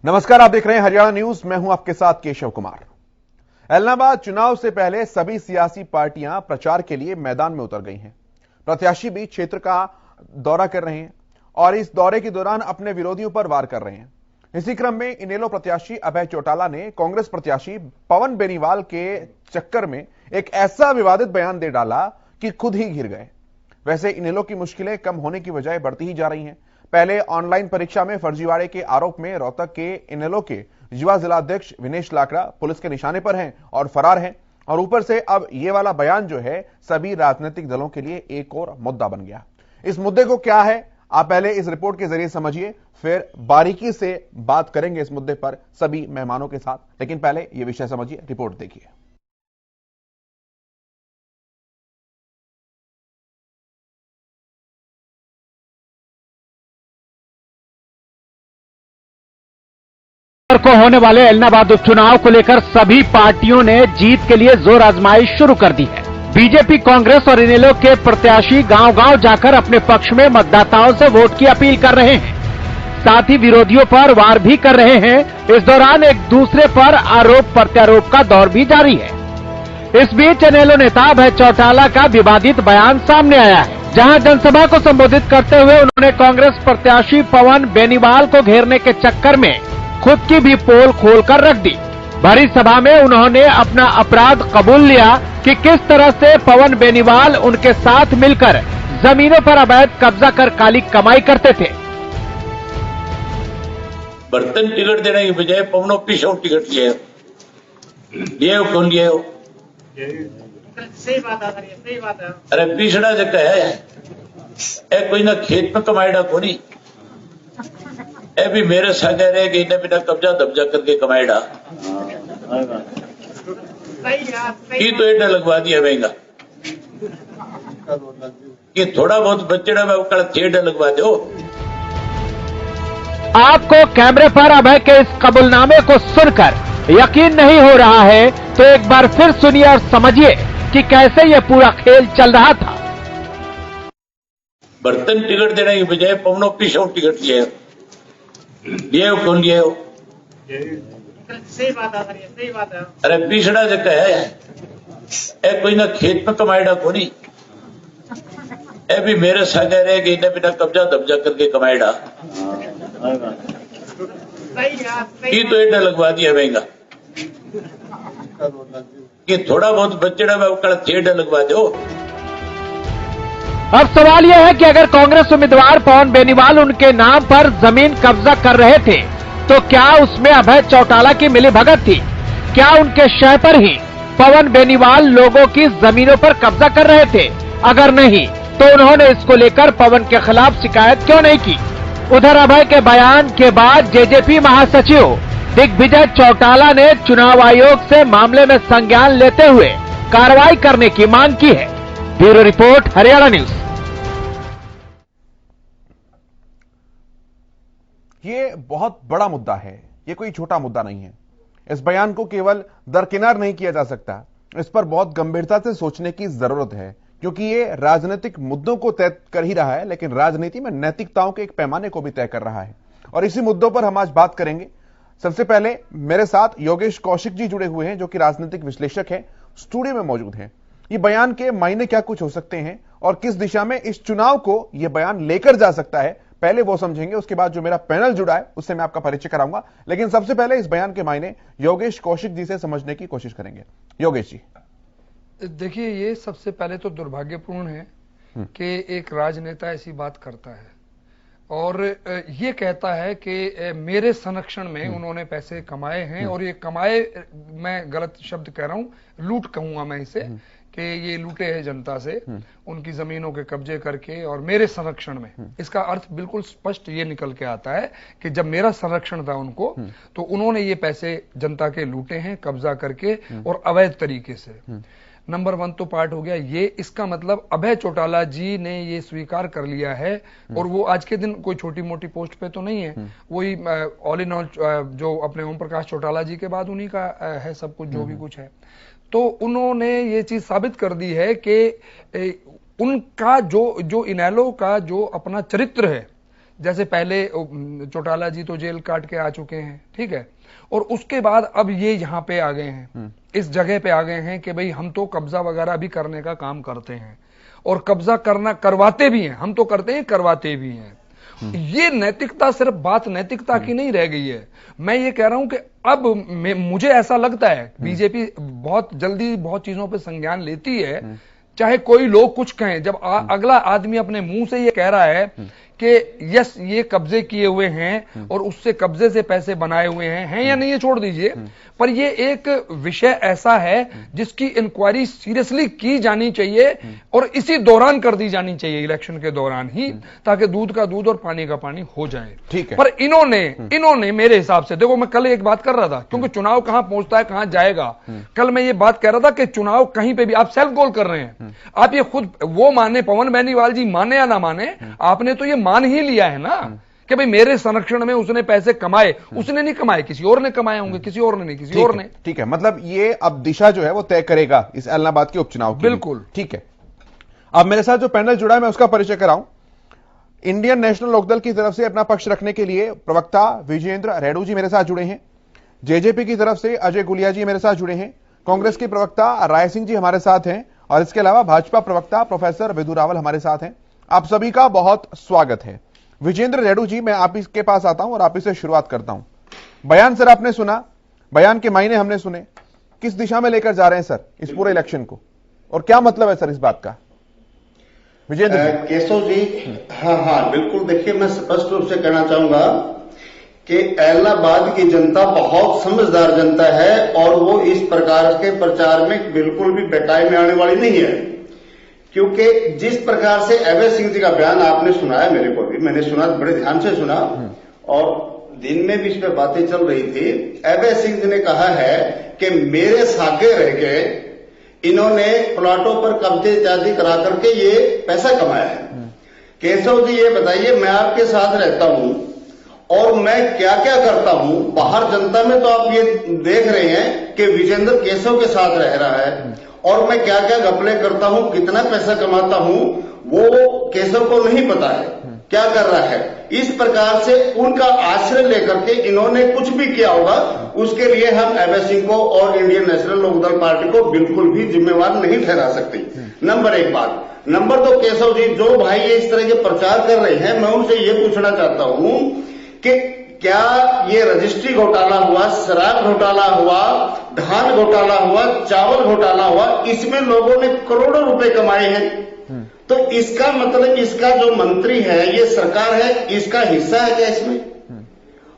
नमस्कार, आप देख रहे हैं हरियाणा न्यूज। मैं हूं आपके साथ केशव कुमार। एलनाबाद चुनाव से पहले सभी सियासी पार्टियां प्रचार के लिए मैदान में उतर गई हैं। प्रत्याशी भी क्षेत्र का दौरा कर रहे हैं और इस दौरे के दौरान अपने विरोधियों पर वार कर रहे हैं। इसी क्रम में इनेलो प्रत्याशी अभय चौटाला ने कांग्रेस प्रत्याशी पवन बेनीवाल के चक्कर में एक ऐसा विवादित बयान दे डाला कि खुद ही घिर गए। वैसे इनेलो की मुश्किलें कम होने की बजाय बढ़ती ही जा रही हैं। पहले ऑनलाइन परीक्षा में फर्जीवाड़े के आरोप में रोहतक के इनेलो के युवा जिलाध्यक्ष विनेश लाकड़ा पुलिस के निशाने पर हैं और फरार हैं, और ऊपर से अब ये वाला बयान जो है सभी राजनीतिक दलों के लिए एक और मुद्दा बन गया। इस मुद्दे को क्या है, आप पहले इस रिपोर्ट के जरिए समझिए, फिर बारीकी से बात करेंगे इस मुद्दे पर सभी मेहमानों के साथ। लेकिन पहले यह विषय समझिए, रिपोर्ट देखिए। को होने वाले एलनाबाद उपचुनाव को लेकर सभी पार्टियों ने जीत के लिए जोर आजमाइश शुरू कर दी है। बीजेपी, कांग्रेस और इनेलो के प्रत्याशी गांव-गांव जाकर अपने पक्ष में मतदाताओं से वोट की अपील कर रहे हैं, साथ ही विरोधियों पर वार भी कर रहे हैं। इस दौरान एक दूसरे पर आरोप प्रत्यारोप का दौर भी जारी है। इस बीच इनेलो नेता अभय चौटाला का विवादित बयान सामने आया है, जहां जनसभा को संबोधित करते हुए उन्होंने कांग्रेस प्रत्याशी पवन बेनीवाल को घेरने के चक्कर में खुद की भी पोल खोलकर रख दी। भरी सभा में उन्होंने अपना अपराध कबूल लिया कि किस तरह से पवन बेनीवाल उनके साथ मिलकर जमीनों पर अवैध कब्जा कर काली कमाई करते थे। बर्तन टिकट देने की बजाय पवनों पीछे टिकट लिए हो कौन लिए हो? सही बात है, सही बात है। अरे पिछड़ा जगह है ए, कोई ना खेत में कमाएगा को नहीं, ए भी मेरे साथ रह गई ने बिना कब्जा दब्जा करके कमाएगा की तो एडा लगवा दिया महंगा कि थोड़ा बहुत बच्चेड़ा में कल थेड़ा लगवा दो। आपको कैमरे पर अभय के इस कबूलनामे को सुनकर यकीन नहीं हो रहा है तो एक बार फिर सुनिए और समझिए कि कैसे यह पूरा खेल चल रहा था। बर्तन टिकट देने की बजाय पवनों पीछे टिकट लिए हो कौन लिए हो? सही बात है, सही बात है। अरे पिछड़ा जगह है ए, कोई ना खेत में कमाएगा को नहीं, ए भी मेरे साथ रह गई ने बिना कब्जा दब्जा करके कमाएगा की तो एडा लगवा दिया महंगा कि थोड़ा बहुत बच्चेड़ा में कल थेड़ा लगवा दो। अब सवाल यह है कि अगर कांग्रेस उम्मीदवार पवन बेनीवाल उनके नाम पर जमीन कब्जा कर रहे थे तो क्या उसमें अभय चौटाला की मिलीभगत थी? क्या उनके शय पर ही पवन बेनीवाल लोगों की जमीनों पर कब्जा कर रहे थे? अगर नहीं तो उन्होंने इसको लेकर पवन के खिलाफ शिकायत क्यों नहीं की? उधर अभय के बयान के बाद जेजेपी महासचिव दिग्विजय चौटाला ने चुनाव आयोग से मामले में संज्ञान लेते हुए कार्रवाई करने की मांग की है। Bureau report, Haryana news. ये बहुत बड़ा मुद्दा है, ये कोई छोटा मुद्दा नहीं है। इस बयान को केवल दरकिनार नहीं किया जा सकता, इस पर बहुत गंभीरता से सोचने की जरूरत है, क्योंकि ये राजनीतिक मुद्दों को तय कर ही रहा है, लेकिन राजनीति में नैतिकताओं के एक पैमाने को भी तय कर रहा है। और इसी मुद्दों पर हम आज बात करेंगे। सबसे पहले मेरे साथ योगेश कौशिक जी जुड़े हुए हैं, जो कि राजनीतिक विश्लेषक हैं, स्टूडियो में मौजूद हैं। ये बयान के मायने क्या कुछ हो सकते हैं और किस दिशा में इस चुनाव को यह बयान लेकर जा सकता है, पहले वो समझेंगे। उसके बाद जो मेरा पैनल जुड़ा है उससे मैं आपका परिचय कराऊंगा। लेकिन सबसे पहले इस बयान के मायने योगेश कौशिक जी से समझने की कोशिश करेंगे। योगेश जी, देखिए, ये सबसे पहले तो दुर्भाग्यपूर्ण है कि एक राजनेता ऐसी बात करता है और ये कहता है कि मेरे संरक्षण में उन्होंने पैसे कमाए हैं, और ये कमाए, मैं गलत शब्द कह रहा हूं, लूट कहूंगा मैं इसे, कि ये लूटे हैं जनता से उनकी जमीनों के कब्जे करके और मेरे संरक्षण में। इसका अर्थ बिल्कुल स्पष्ट ये निकल के आता है कि जब मेरा संरक्षण था उनको, तो उन्होंने ये पैसे जनता के लूटे हैं कब्जा करके और अवैध तरीके से। नंबर 1 तो पार्ट हो गया ये। इसका मतलब अभय चौटाला जी ने ये स्वीकार कर लिया है, और वो आज के दिन कोई छोटी मोटी पोस्ट पे तो नहीं है, वही ऑल इन ऑल जो अपने ओम प्रकाश चौटाला जी के बाद उन्हीं का है सब कुछ, जो भी कुछ है। तो उन्होंने ये चीज साबित कर दी है कि उनका जो इनेलो का जो अपना चरित्र है, जैसे पहले चौटाला जी तो जेल काट के आ चुके हैं, ठीक है, और उसके बाद अब ये यहाँ पे आ गए हैं, इस जगह पे आ गए हैं कि भाई हम तो कब्जा वगैरह भी करने का काम करते हैं और कब्जा करवाते भी हैं, हम तो करते हैं, करवाते भी हैं। ये नैतिकता सिर्फ बात नैतिकता की नहीं रह गई है। मैं ये कह रहा हूं कि अब मुझे ऐसा लगता है बीजेपी बहुत जल्दी बहुत चीजों पे संज्ञान लेती है, चाहे कोई लोग कुछ कहें। जब अगला आदमी अपने मुंह से ये कह रहा है कि यस ये कब्जे किए हुए हैं और उससे कब्जे से पैसे बनाए हुए हैं या नहीं, ये छोड़ दीजिए, पर ये एक विषय ऐसा है जिसकी इंक्वायरी सीरियसली की जानी चाहिए और इसी दौरान कर दी जानी चाहिए, इलेक्शन के दौरान ही, ताकि दूध का दूध और पानी का पानी हो जाए। ठीक है। पर इन्होंने मेरे हिसाब से, देखो मैं कल एक बात कर रहा था, क्योंकि चुनाव कहां पहुंचता है कहां जाएगा, कल मैं ये बात कह रहा था कि चुनाव कहीं पे भी आप सेल्फ गोल कर रहे हैं, आप ये खुद वो माने, पवन बेनीवाल जी माने या ना माने, आपने तो ये मान ही लिया है ना कि भाई मेरे संरक्षण में उसने पैसे कमाए। उसने नहीं कमाए, किसी और ने कमाए होंगे, किसी और ने नहीं, किसी और ने। ठीक है, मतलब ये अब दिशा जो है वो तय करेगा इस एलनाबाद के उपचुनाव की। बिल्कुल ठीक है। अब मेरे साथ जो पैनल जुड़ा है मैं उसका परिचय कराऊं। इंडियन नेशनल लोकदल की तरफ से अपना पक्ष रखने के लिए प्रवक्ता विजेंद्र रेड्डू जी मेरे साथ जुड़े हैं। जेजेपी की तरफ से अजय गुलिया जी मेरे साथ जुड़े हैं। कांग्रेस के प्रवक्ता राय सिंह जी हमारे साथ हैं और इसके अलावा भाजपा प्रवक्ता प्रोफेसर विधु रावल हमारे साथ हैं। आप सभी का बहुत स्वागत है। विजेंद्र रेड्डू जी, मैं आप के पास आता हूं और आप से शुरुआत करता हूं। बयान सर आपने सुना, बयान के मायने हमने सुने, किस दिशा में लेकर जा रहे हैं सर इस पूरे इलेक्शन को, और क्या मतलब है सर इस बात का? विजेंद्र केशव जी, हाँ बिल्कुल। देखिए, मैं स्पष्ट रूप से कहना चाहूंगा कि एलनाबाद की जनता बहुत समझदार जनता है और वो इस प्रकार के प्रचार में बिल्कुल भी बेटाई में आने वाली नहीं है, क्योंकि जिस प्रकार से अभय सिंह जी का बयान आपने सुनाया, मेरे को भी मैंने सुना, बड़े ध्यान से सुना और दिन में भी इस पर बातें चल रही थी। अभय सिंह जी ने कहा है कि मेरे सागे रह के इन्होंने प्लाटों पर कब्जे इत्यादि करा करके ये पैसा कमाया है। केशव जी, ये बताइए, मैं आपके साथ रहता हूं और मैं क्या क्या करता हूं बाहर जनता में, तो आप ये देख रहे हैं कि विजेंद्र केशव के साथ रह रहा है और मैं क्या क्या घपले करता हूं, कितना पैसा कमाता हूं, वो केशव को नहीं पता है क्या कर रहा है। इस प्रकार से उनका आश्रय लेकर के इन्होंने कुछ भी किया होगा, उसके लिए हम अभय सिंह को और इंडियन नेशनल लोकदल पार्टी को बिल्कुल भी जिम्मेवार नहीं ठहरा सकते। नंबर एक बात। नंबर दो, केशव जी, जो भाई ये इस तरह के प्रचार कर रहे हैं, मैं उनसे ये पूछना चाहता हूं कि क्या ये रजिस्ट्री घोटाला हुआ, शराब घोटाला हुआ, धान घोटाला हुआ, चावल घोटाला हुआ, इसमें लोगों ने करोड़ों रुपए कमाए हैं, तो इसका मतलब इसका जो मंत्री है, ये सरकार है, इसका हिस्सा है क्या इसमें?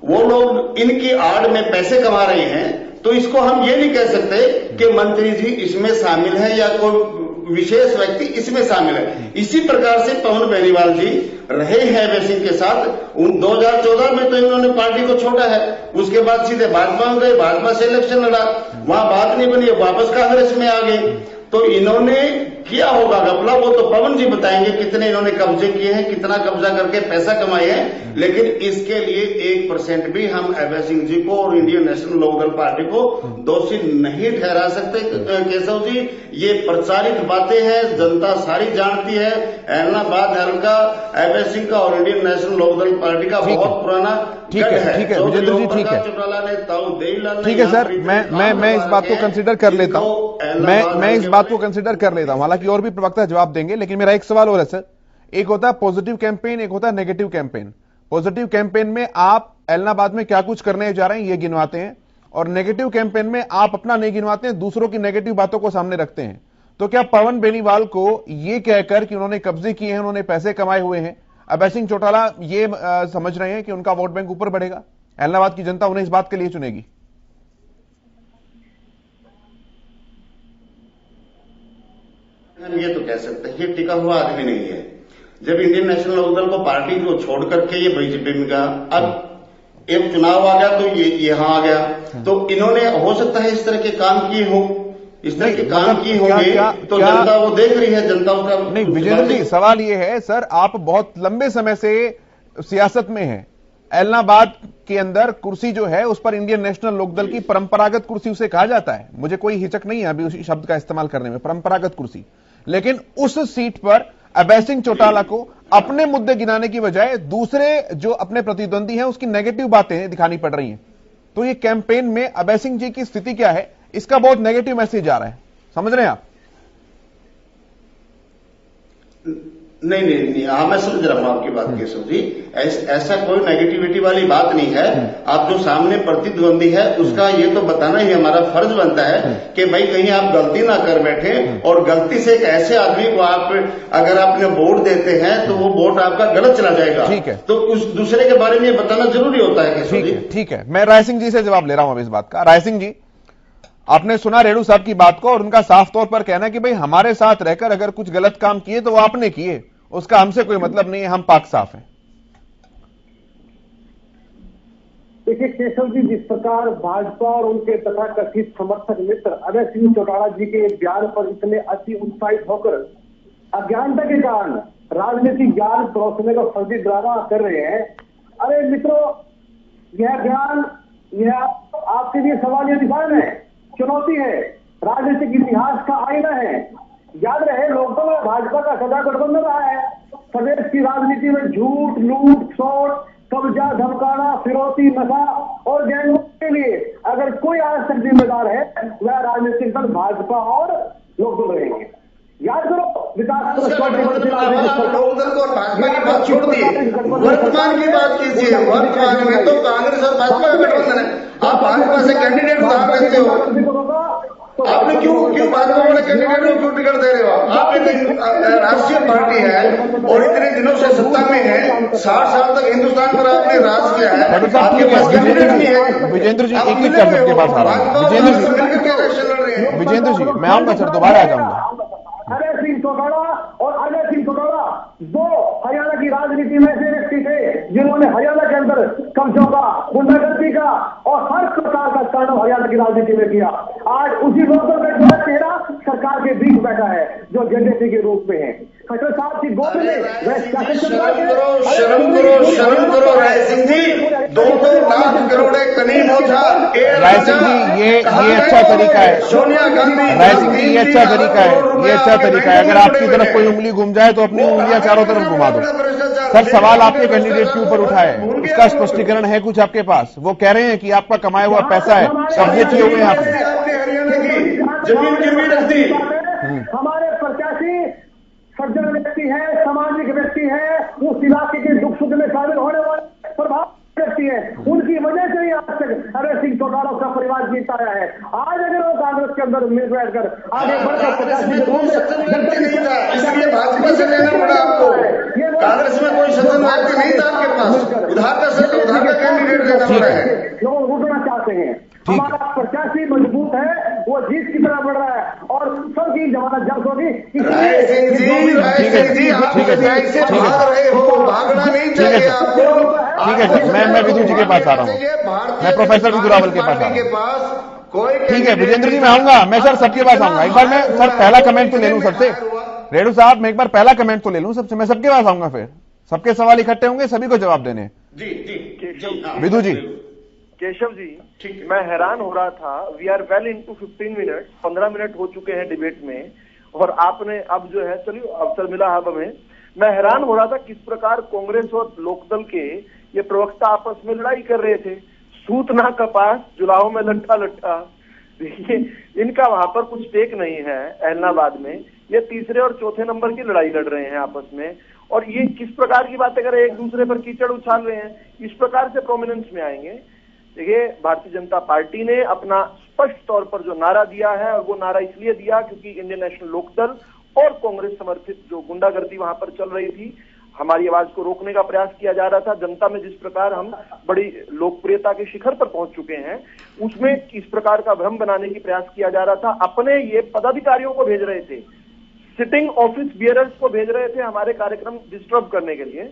वो लोग इनकी आड़ में पैसे कमा रहे हैं, तो इसको हम ये नहीं कह सकते कि मंत्री जी इसमें शामिल है या कोई विशेष व्यक्ति इसमें शामिल है। इसी प्रकार से पवन बेनीवाल जी रहे हैं अभय सिंह के साथ। 2014 में तो इन्होंने पार्टी को छोड़ा है, उसके बाद सीधे भाजपा में गए, भाजपा से इलेक्शन लड़ा, वहां बात नहीं बनी, वापस कांग्रेस में आ गए। तो इन्होंने किया होगा घपला, वो तो पवन जी बताएंगे कितने इन्होंने कब्जे किए हैं, कितना कब्जा करके पैसा कमाए हैं, लेकिन इसके लिए 1% भी हम अभय सिंह जी को और इंडियन नेशनल लोकदल पार्टी को दोषी नहीं ठहरा सकते। केशव जी, ये प्रचारित बातें हैं, जनता सारी जानती है। एलनाबाद हल्का अभय सिंह का और इंडियन नेशनल लोकदल पार्टी का बहुत पुराना ठीक है विजेंद्र जी, ठीक है सर, मैं इस बात को कंसिडर कर लेता हूं, मैं इस बात को कंसिडर कर लेता हूं। हालांकि और भी प्रवक्ता जवाब देंगे, लेकिन मेरा एक सवाल और है सर। एक होता है पॉजिटिव कैंपेन, एक होता है नेगेटिव कैंपेन। पॉजिटिव कैंपेन में आप एलनाबाद में क्या कुछ करने जा रहे हैं ये गिनवाते हैं, और नेगेटिव कैंपेन में आप अपना नहीं गिनवाते हैं, दूसरों की नेगेटिव बातों को सामने रखते हैं। तो क्या पवन बेनीवाल को यह कहकर कि उन्होंने कब्जे किए हैं, उन्होंने पैसे कमाए हुए हैं, अभय सिंह चौटाला ये समझ रहे हैं कि उनका वोट बैंक ऊपर बढ़ेगा, एलनाबाद की जनता उन्हें इस बात के लिए चुनेगी? हम ये तो कह सकते हैं ये टिका हुआ आदमी नहीं है। जब इंडियन नेशनल लोकदल को पार्टी को छोड़ करके ये बीजेपी में गया, अब एक चुनाव आ गया तो ये यहां आ गया, तो इन्होंने हो सकता है इस तरह के काम किए हो, इस तरह के काम किए होंगे, तो जनता वो देख रही है, जनता उसका नहीं। विजेंद्र जी, सवाल ये है सर, आप बहुत लंबे समय से सियासत में हैं, एलनाबाद के अंदर कुर्सी जो है उस पर इंडियन नेशनल लोकदल की परंपरागत कुर्सी उसे कहा जाता है, मुझे कोई हिचक नहीं है अभी उसी शब्द का इस्तेमाल करने में, परंपरागत कुर्सी। लेकिन उस सीट पर अभय सिंह चौटाला को अपने मुद्दे गिनाने की बजाय दूसरे जो अपने प्रतिद्वंदी हैं उसकी नेगेटिव बातें दिखानी पड़ रही हैं। तो ये कैंपेन में अभय सिंह जी की स्थिति क्या है, इसका बहुत नेगेटिव मैसेज आ रहा है, समझ रहे हैं आप? नहीं, हाँ मैं समझ रहा हूं आपकी बात केशव जी। ऐसा कोई नेगेटिविटी वाली बात नहीं है। आप जो सामने प्रतिद्वंदी है उसका ये तो बताना ही हमारा फर्ज बनता है कि भाई कहीं आप गलती ना कर बैठे, और गलती से एक ऐसे आदमी को आप अगर आपने वोट देते हैं तो वो वोट आपका गलत चला जाएगा। ठीक है, तो उस दूसरे के बारे में ये बताना जरूरी होता है केशव जी। ठीक है, मैं राय सिंह जी से जवाब ले रहा हूं अब इस बात का। राय सिंह जी, आपने सुना रेणु साहब की बात को, और उनका साफ तौर पर कहना है कि भाई हमारे साथ रहकर अगर कुछ गलत काम किए तो वो आपने किए, उसका हमसे कोई मतलब नहीं है, हम पाक साफ हैं। देखिए केशव जी, जिस प्रकार भाजपा और उनके तथाकथित समर्थक मित्र अभय सिंह चौटाला जी के बयान पर इतने अति उत्साहित होकर अज्ञानता के कारण राजनीतिक ज्ञान परोसने का फर्जी ड्रामा कर रहे हैं, अरे मित्रों, यह बयान यह आपके लिए सवालिया निशान है, चुनौती है, राजनीतिक इतिहास का आईना है। याद रहे, लोकदल और भाजपा का सदा गठबंधन रहा है। प्रदेश की राजनीति में झूठ, लूट, खसोट, कब्जा, धमकाना, फिरौती, नशा और गैंगों के लिए अगर कोई आज तक जिम्मेदार है वह राजनीतिक दल भाजपा और लोकदल रहेंगे। याद करो, विकास लोकदल को और भाजपा की बात छोड़ दिए, वर्तमान की बात कीजिए। वर्तमान में तो कांग्रेस और भाजपा का गठबंधन है। आप भाजपा से कैंडिडेट उतार देते हो, आपने क्यों भाजपा वाले कैंडिडेट को क्यों टिकट दे रहे हो? आप एक राष्ट्रीय पार्टी है और इतने दिनों से सत्ता में है, 60 साल तक हिंदुस्तान पर आपने राज किया है, आपके पास कैंडिडेट नहीं है। विजेंद्र जी, एक एक कर सबके पास आ रहा हूं। विजेंद्र जी, मैं आऊंगा सर, दोबारा आ जाऊंगा। अभय सिंह चौटाला और अजय सिंह चौटाला दो हरियाणा की राजनीति में ऐसे व्यक्ति थे जिन्होंने हरियाणा के अंदर कब्जों का, गुंडागर्दी का और हर प्रकार का कांड हरियाणा की राजनीति में किया। आज उसी लोकदल का जो चेहरा सरकार के बीच बैठा है, जो जेजेपी के रूप में है। खट्टर साहब की गोद में शर्म करो राय सिंह जी, 2 लाख करोड़ करीब होता। राय सिंह जी, ये अच्छा तरीका है। सोनिया गांधी, राय सिंह जी, ये अच्छा तरीका है, ये अच्छा तरीका है। अगर आपकी तरफ कोई उंगली घूम जाए तो अपनी उंगलियां चारों तरफ घुमा दो। सर, सवाल आपके कैंडिडेट के ऊपर उठा है, उसका स्पष्टीकरण है कुछ आपके पास? वो कह रहे हैं कि आपका कमाया हुआ पैसा है, कब्जे किए हुए हैं आपने, हरियाणा की जमीन गिरवी रख दी। हमारे प्रत्याशी सज्जन व्यक्ति है, सामाजिक व्यक्ति है, उस इलाके के दुख सुख में शामिल होने वाले प्रभाव व्यक्ति है, उनकी वजह से ही आज तक अभय सिंह चौटाला का परिवार जीता आया है। आज अगर वो कांग्रेस के अंदर मिल बैठकर आगे बढ़कर इसलिए भाजपा से लेना पड़ा आपको। कांग्रेस में कोई सज्जन व्यक्ति नहीं था आपके पास, उधार का कैंडिडेट लेना पड़ा है। लोग उठना चाहते हैं, हमारा प्रत्याशी मजबूत है, वो जीत की तरह बढ़ रहा है और सबकी जमानत जब्त होगी। राय सिंह जी, आप ऐसे भाग रहे हो, भागना नहीं चाहिए आपको। ठीक है सर, मैं विदु जी के पास आ रहा हूँ, मैं प्रोफेसर विदु रावल के पास आ रहा हूँ। ठीक है विजेंद्र जी, मैं आऊंगा, मैं सर सबके पास आऊंगा। एक बार मैं सर पहला कमेंट तो ले लूं सबसे, रेणु साहब मैं एक बार पहला कमेंट तो ले लूं सबसे, मैं सबके पास आऊंगा, फिर सबके सवाल इकट्ठे होंगे, सभी को जवाब देने। जी विदु जी। केशव जी, मैं हैरान हो रहा था, we are well into 15 minute, 15 minute हो चुके हैं डिबेट में, और आपने अब जो है चलिए अवसर मिला है हमें। मैं हैरान हो रहा था किस प्रकार कांग्रेस और लोकदल के ये प्रवक्ता आपस में लड़ाई कर रहे थे। सूत ना कपास, जुलाहों में लट्ठा लट्ठा। देखिए, इनका वहां पर कुछ टेक नहीं है एलनाबाद में, ये तीसरे और चौथे नंबर की लड़ाई लड़ रहे हैं आपस में, और ये किस प्रकार की बातें कर रहे हैं, एक दूसरे पर कीचड़ उछाल रहे हैं, इस प्रकार से प्रोमिनेंस में आएंगे। देखिए, भारतीय जनता पार्टी ने अपना स्पष्ट तौर पर जो नारा दिया है, और वो नारा इसलिए दिया क्योंकि इंडियन नेशनल लोकदल और कांग्रेस समर्थित जो गुंडागर्दी वहां पर चल रही थी, हमारी आवाज को रोकने का प्रयास किया जा रहा था। जनता में जिस प्रकार हम बड़ी लोकप्रियता के शिखर पर पहुंच चुके हैं, उसमें इस प्रकार का भ्रम बनाने की प्रयास किया जा रहा था। अपने ये पदाधिकारियों को भेज रहे थे, सिटिंग ऑफिस बियरर्स को भेज रहे थे हमारे कार्यक्रम डिस्टर्ब करने के लिए।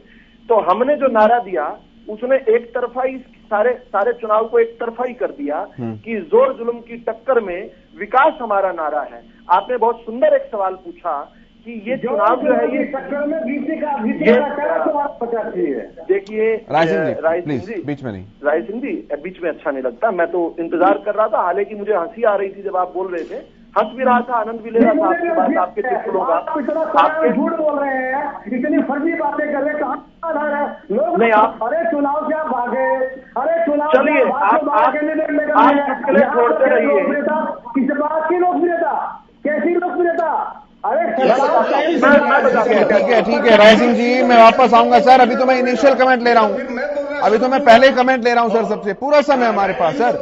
तो हमने जो नारा दिया उसने एक तरफा ही सारे चुनाव को एक तरफा ही कर दिया कि जोर जुल्म की टक्कर में विकास हमारा नारा है। आपने बहुत सुंदर एक सवाल पूछा कि ये चुनाव जो है ये टक्कर में देखिए राय सिंह जी बीच में नहीं, राय सिंह जी बीच में अच्छा नहीं लगता। मैं तो इंतजार कर रहा था, हालांकि मुझे हंसी आ रही थी जब आप बोल रहे थे, हंस भी रहा था, आनंद भी ले रहा था आपकी बात, आपके चुटकुलों का। आपके झूठ बोल रहे हैं, इतनी फर्जी बातें कर रहे, कहाँ आधार है? लोग नहीं, आप अरे चुनाव क्या भागे, अरे चुनाव चलिए, आप चुटकुले छोड़ते रहिए। किस बात की लोकप्रियता, कैसी लोकप्रियता? अरे ठीक है राय सिंह जी, मैं वापस आऊंगा सर। अभी तो मैं इनिशियल कमेंट ले रहा हूं, अभी तो मैं पहले कमेंट ले रहा हूं सर। सबसे पूरा समय हमारे पास सर,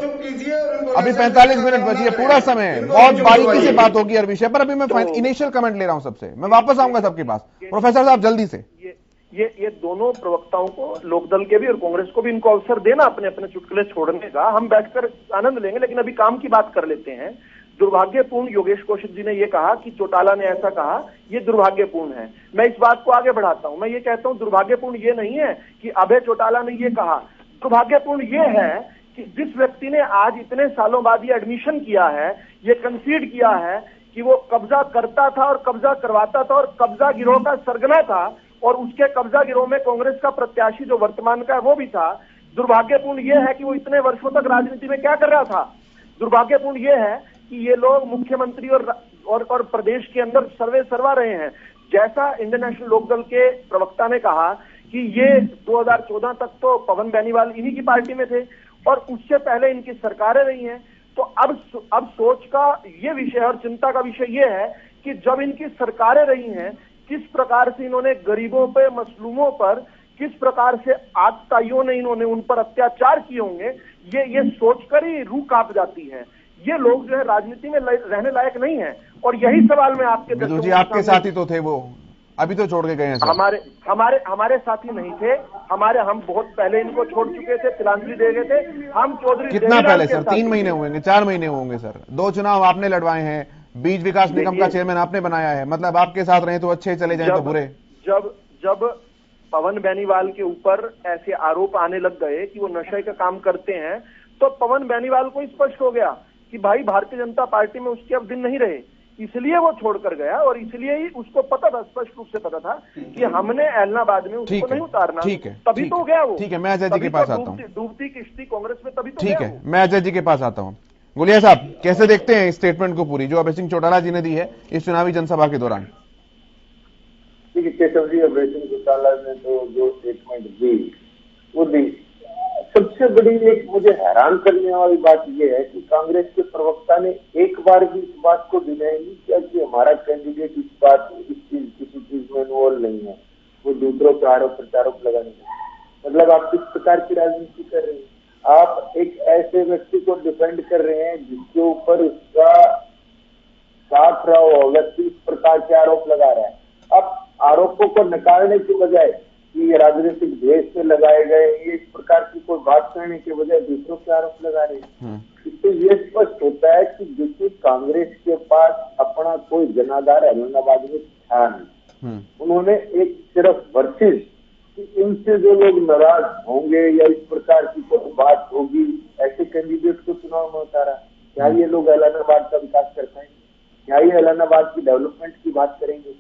अभी 45 मिनट बची है, पूरा समय बहुत बारीकी से बात होगी हर विषय पर। अभी मैं इनिशियल कमेंट ले रहा हूं सबसे, मैं वापस आऊंगा सबके पास। प्रोफेसर साहब जल्दी से। ये दोनों प्रवक्ताओं को, लोकदल के भी और कांग्रेस को भी, इनको अवसर देना अपने अपने चुटकुले छोड़ने का। हम बैठकर आनंद लेंगे, लेकिन अभी काम की बात कर लेते हैं। दुर्भाग्यपूर्ण, योगेश कौशिक जी ने यह कहा कि चौटाला ने ऐसा कहा, यह दुर्भाग्यपूर्ण है। मैं इस बात को आगे बढ़ाता हूं। मैं ये कहता हूं दुर्भाग्यपूर्ण ये नहीं है कि अभय चौटाला ने यह कहा, दुर्भाग्यपूर्ण यह है कि जिस व्यक्ति ने आज इतने सालों बाद ये एडमिशन किया है, ये कंसीड किया है कि वो कब्जा करता था और कब्जा करवाता था और कब्जा गिरोह का सरगना था, और उसके कब्जा गिरोह में कांग्रेस का प्रत्याशी जो वर्तमान का है वो भी था। दुर्भाग्यपूर्ण यह है कि वो इतने वर्षों तक राजनीति में क्या कर रहा था। दुर्भाग्यपूर्ण यह है कि ये लोग मुख्यमंत्री और प्रदेश के अंदर सर्वे सर्वा रहे हैं। जैसा इंडियन नेशनल लोकदल के प्रवक्ता ने कहा कि ये 2014 तक तो पवन बेनीवाल इन्हीं की पार्टी में थे और उससे पहले इनकी सरकारें रही हैं। तो अब सोच का ये विषय और चिंता का विषय ये है कि जब इनकी सरकारें रही हैं, किस प्रकार से इन्होंने गरीबों पे, मसलूमों पर, किस प्रकार से आतताइयों ने इन्होंने उन पर अत्याचार किए होंगे, ये सोचकर ही रूह कांप जाती है। ये लोग जो है राजनीति में रहने लायक नहीं है। और यही सवाल मैं आपके जी, आपके साथी तो थे वो, अभी तो छोड़ के गए हैं सर। हमारे साथी नहीं थे, हम बहुत पहले इनको छोड़ चुके थे, तिलांजलि दे गए थे। हम चौधरी कितना पहले सर? 3 महीने होंगे, 4 महीने होंगे सर। 2 चुनाव आपने लड़वाए हैं, बीज विकास निगम का चेयरमैन आपने बनाया है। मतलब आपके साथ रहे तो अच्छे, चले जाए तो बुरे। जब पवन बेनीवाल के ऊपर ऐसे आरोप आने लग गए कि वो नशे का काम करते हैं, तो पवन बेनीवाल को स्पष्ट हो गया कि भाई भारतीय जनता पार्टी में उसके अब दिन नहीं रहे, इसलिए वो छोड़कर गया। और इसलिए ही उसको पता था, स्पष्ट रूप से पता था कि हमने एलनाबाद में उसको नहीं उतारना। ठीक है, तभी तो गया वो। ठीक है, मैं अजय जी के पास आता हूँ। डूबती किश्ती कांग्रेस में तभी तो। ठीक है, मैं अजय जी के पास आता हूँ। गुलिया साहब, कैसे देखते हैं इस स्टेटमेंट को पूरी, जो अभय सिंह चौटाला जी ने दी है इस चुनावी जनसभा के दौरान? देखिए केशव जी, अभय सिंह चौटाला ने तो जो स्टेटमेंट दी वो दी। सबसे बड़ी एक मुझे हैरान करने वाली बात यह है कि कांग्रेस के प्रवक्ता ने एक बार भी इस बात को डिनाई नहीं किया कि हमारा कैंडिडेट किसी चीज में इन्वॉल्व नहीं है। वो दूसरों के आरोप प्रत्यारोप लगाने में, मतलब आप किस प्रकार की राजनीति कर रहे हैं? आप एक ऐसे व्यक्ति को डिफेंड कर रहे हैं जिसके ऊपर उसका साथ रहा हो व्यक्ति इस प्रकार के आरोप लगा रहा है। अब आरोपों को नकारने की बजाय कि ये राजनीतिक भेष से लगाए गए, ये इस प्रकार की कोई बात करने के बजाय दूसरों के आरोप लगा रहे हैं। इससे ये स्पष्ट होता है कि जिसकी कांग्रेस के पास अपना कोई जनाधार अहमदाबाद में था नहीं, उन्होंने एक सिर्फ वर्सेस कि इनसे जो लोग नाराज होंगे या इस प्रकार की कोई बात होगी, ऐसे कैंडिडेट को चुनाव में उतारा। क्या ये लोग एलनाबाद का विकास कर पाएंगे? क्या ये एलनाबाद की डेवलपमेंट की बात करेंगे?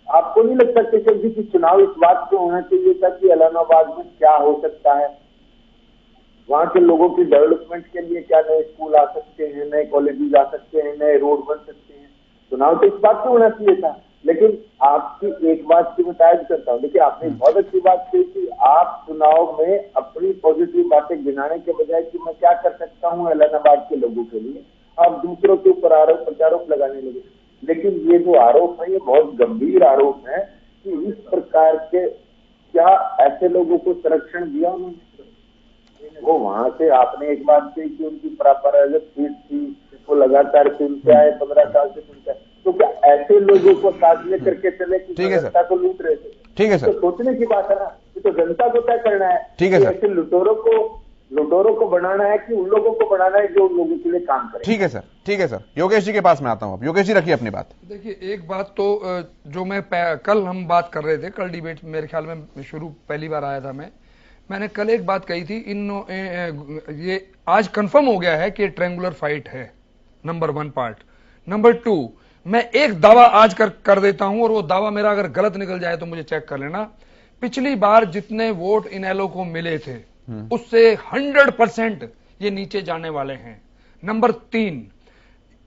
आपको नहीं लगता कि चुनाव इस बात को होना चाहिए था कि एलनाबाद में क्या हो सकता है, वहां के लोगों की डेवलपमेंट के लिए क्या नए स्कूल आ सकते हैं, नए कॉलेजेस आ सकते हैं, नए रोड बन सकते हैं? चुनाव तो इस बात को होना चाहिए था। लेकिन आपकी एक बात की मैं तायद करता हूँ। देखिए, आपने बहुत अच्छी बात कही कि आप चुनाव में अपनी पॉजिटिव बातें गिनाने के बजाय कि मैं क्या कर सकता हूँ एलनाबाद के लोगों के लिए, आप दूसरों के ऊपर आरोप प्रत्यारोप लगाने लगे। लेकिन ये जो आरोप है ये बहुत गंभीर आरोप है कि इस प्रकार के क्या ऐसे लोगों को संरक्षण दिया उन्होंने? वो वहां से आपने एक बात कही कि उनकी परंपरागत सीट थी, वो लगातार चुनते आए, 15 साल से चुनते आए, तो क्या ऐसे लोगों को साथ में करके चले कि जनता को लूट रहे थे? ठीक है सर, तो सोचने की बात है ना, ये तो जनता को तय करना है। ठीक है सर, ऐसे लुटेरों को बनाना है कि उन लोगों को बनाना है जो उन लोगों के लिए काम करे। ठीक है सर, ठीक है सर। योगेश जी के पास मैं आता हूं। अब योगेश जी रखिए अपनी बात। देखिए, एक बात तो जो मैं कल हम बात कर रहे थे, कल डिबेट मेरे ख्याल में पहली बार आया था मैंने कल एक बात कही थी, ये आज कंफर्म हो गया है कि ट्रायंगुलर फाइट है, नंबर 1 पार्ट। नंबर 2, मैं एक दावा आज कर देता हूं, और वो दावा मेरा अगर गलत निकल जाए तो मुझे चेक कर लेना। पिछली बार जितने वोट इनेलो को मिले थे उससे 100% ये नीचे जाने वाले हैं। नंबर 3,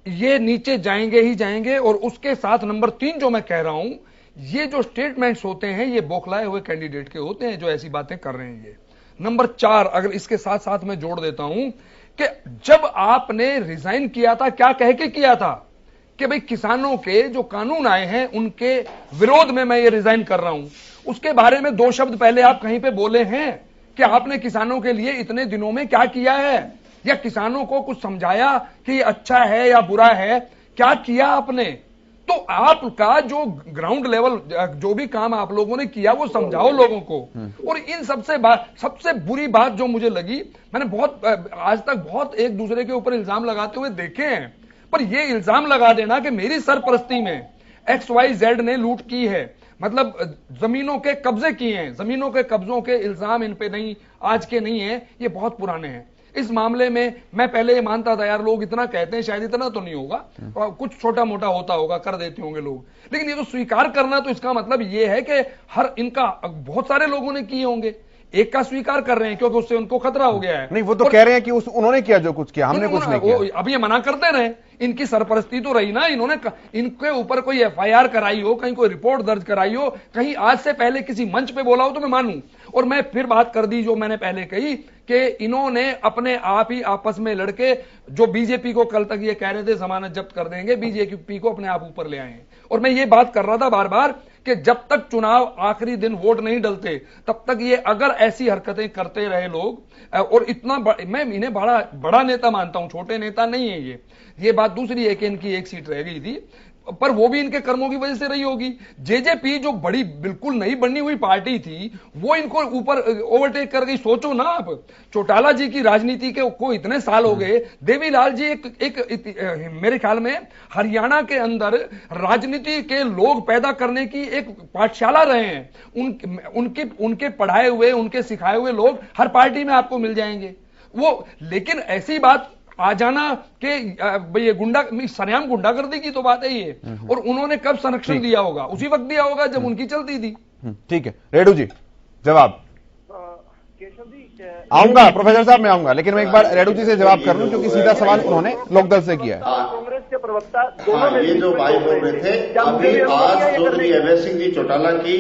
ये नीचे जाएंगे ही जाएंगे। और उसके साथ नंबर 3 जो मैं कह रहा हूं, ये जो स्टेटमेंट्स होते हैं ये बौखलाए हुए कैंडिडेट के होते हैं जो ऐसी बातें कर रहे हैं। ये नंबर 4 अगर इसके साथ साथ मैं जोड़ देता हूं कि जब आपने रिजाइन किया था, क्या कह के किया था कि भाई किसानों के जो कानून आए हैं उनके विरोध में मैं ये रिजाइन कर रहा हूं। उसके बारे में 2 शब्द पहले आप कहीं पे बोले हैं कि आपने किसानों के लिए इतने दिनों में क्या किया है, या किसानों को कुछ समझाया कि ये अच्छा है या बुरा है, क्या किया आपने? तो आपका जो ग्राउंड लेवल जो भी काम आप लोगों ने किया वो समझाओ लोगों को। और इन सबसे बुरी बात जो मुझे लगी, मैंने आज तक बहुत एक दूसरे के ऊपर इल्जाम लगाते हुए देखे हैं, पर ये इल्जाम लगा देना कि मेरी सरपरस्ती में XYZ ने लूट की है, मतलब जमीनों के कब्जे किए हैं, जमीनों के कब्जों के इल्जाम इन पे नहीं, आज के नहीं है, ये बहुत पुराने हैं। इस मामले में मैं पहले ये मानता था यार लोग इतना कहते हैं, शायद इतना तो नहीं होगा, कुछ छोटा मोटा होता होगा, कर देते होंगे लोग, लेकिन ये तो स्वीकार करना, तो इसका मतलब ये है कि इनका बहुत सारे लोगों ने किए होंगे, एक का स्वीकार कर रहे हैं क्योंकि उससे उनको खतरा हो गया है। नहीं, वो तो कह रहे हैं कि उन्होंने किया जो कुछ किया, हमने कुछ नहीं किया। अब ये मना करते रहे, इनकी सरपरस्ती तो रही ना, इन्होंने इनके ऊपर कोई FIR कराई हो, कहीं कोई रिपोर्ट दर्ज कराई हो, कहीं आज से पहले किसी मंच पे बोला हो तो मैं मानूं। और मैं फिर बात कर दी जो मैंने पहले कही कि इन्होंने अपने आप ही आपस में लड़के, जो बीजेपी को कल तक ये कह रहे थे जमानत जब्त कर देंगे, बीजेपी को अपने आप ऊपर ले आए हैं। और मैं ये बात कर रहा था बार बार कि जब तक चुनाव आखिरी दिन वोट नहीं डलते तब तक ये अगर ऐसी हरकतें करते रहे लोग, और इतना मैं इन्हें बड़ा नेता मानता हूं, छोटे नेता नहीं है ये बात दूसरी है कि इनकी 1 सीट रह गई थी, पर वो भी इनके कर्मों की वजह से रही होगी। जेजेपी जो बड़ी बिल्कुल नई बनी हुई पार्टी थी वो इनको ऊपर ओवरटेक कर गई। सोचो ना आप, चौटाला जी की राजनीति को इतने साल हो गए, देवीलाल जी एक मेरे ख्याल में हरियाणा के अंदर राजनीति के लोग पैदा करने की एक पाठशाला रहे हैं। उनके पढ़ाए हुए, उनके सिखाए हुए लोग हर पार्टी में आपको मिल जाएंगे वो। लेकिन ऐसी बात आ जाना कि ये सरेआम गुंडागर्दी की तो बात है ये। और उन्होंने कब संरक्षण दिया होगा? उसी वक्त दिया होगा जब उनकी चलती थी। ठीक है, रेडू जी जवाब। केशव जी आऊंगा प्रोफेसर साहब, मैं आऊंगा, लेकिन मैं एक बार रेडू जी से जवाब कर लूं क्योंकि सीधा सवाल उन्होंने लोकदल से किया है। कांग्रेस के प्रवक्ता दोनों ये जो भाई बोल रहे थे अभी आज चौधरी अभय सिंह जी चौटाला की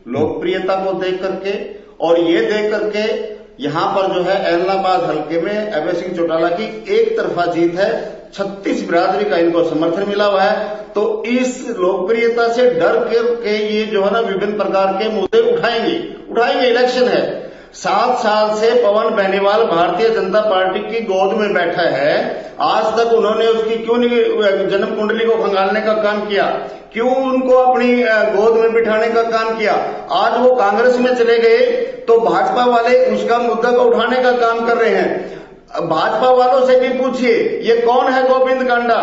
लोकप्रियता को देख करके और ये देख करके यहां पर जो है एलनाबाद हल्के में अभय सिंह चौटाला की एक तरफा जीत है, 36 बिरादरी का इनको समर्थन मिला हुआ है। तो इस लोकप्रियता से डर के ये जो है ना विभिन्न प्रकार के मुद्दे उठाएंगे। इलेक्शन है, 7 साल से पवन बेनीवाल भारतीय जनता पार्टी की गोद में बैठा है, आज तक उन्होंने उसकी क्यों नहीं जन्म कुंडली को खंगालने का काम किया, क्यों उनको अपनी गोद में बिठाने का काम किया? आज वो कांग्रेस में चले गए तो भाजपा वाले उसका मुद्दा को उठाने का काम कर रहे हैं। भाजपा वालों से भी पूछिए ये कौन है गोविंद कांडा,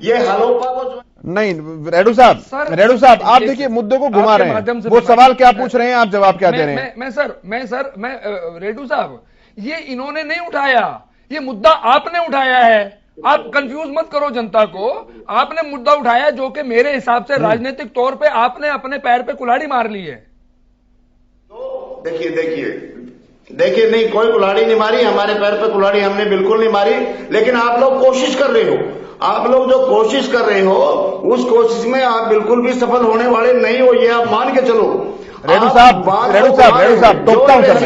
ये हलोपा को नहीं। रेडू साहब आप देखिए मुद्दों को घुमा रहे हैं, वो सवाल क्या पूछ रहे हैं, आप जवाब क्या दे रहे हैं? मैं रेडू साहब, ये इन्होंने नहीं उठाया, ये मुद्दा आपने उठाया है। आप कंफ्यूज मत करो जनता को, आपने मुद्दा उठाया जो कि मेरे हिसाब से राजनीतिक तौर पे आपने अपने पैर पे कुल्हाड़ी मार ली है। तो देखिए नहीं, कोई कुल्हाड़ी नहीं मारी, हमारे पैर पे कुल्हाड़ी हमने बिल्कुल नहीं मारी, लेकिन आप लोग कोशिश कर रहे हो, आप लोग जो कोशिश कर रहे हो उस कोशिश में आप बिल्कुल भी सफल होने वाले नहीं हो, ये आप मान के चलो। रेडू साहब टोकता हूं सर,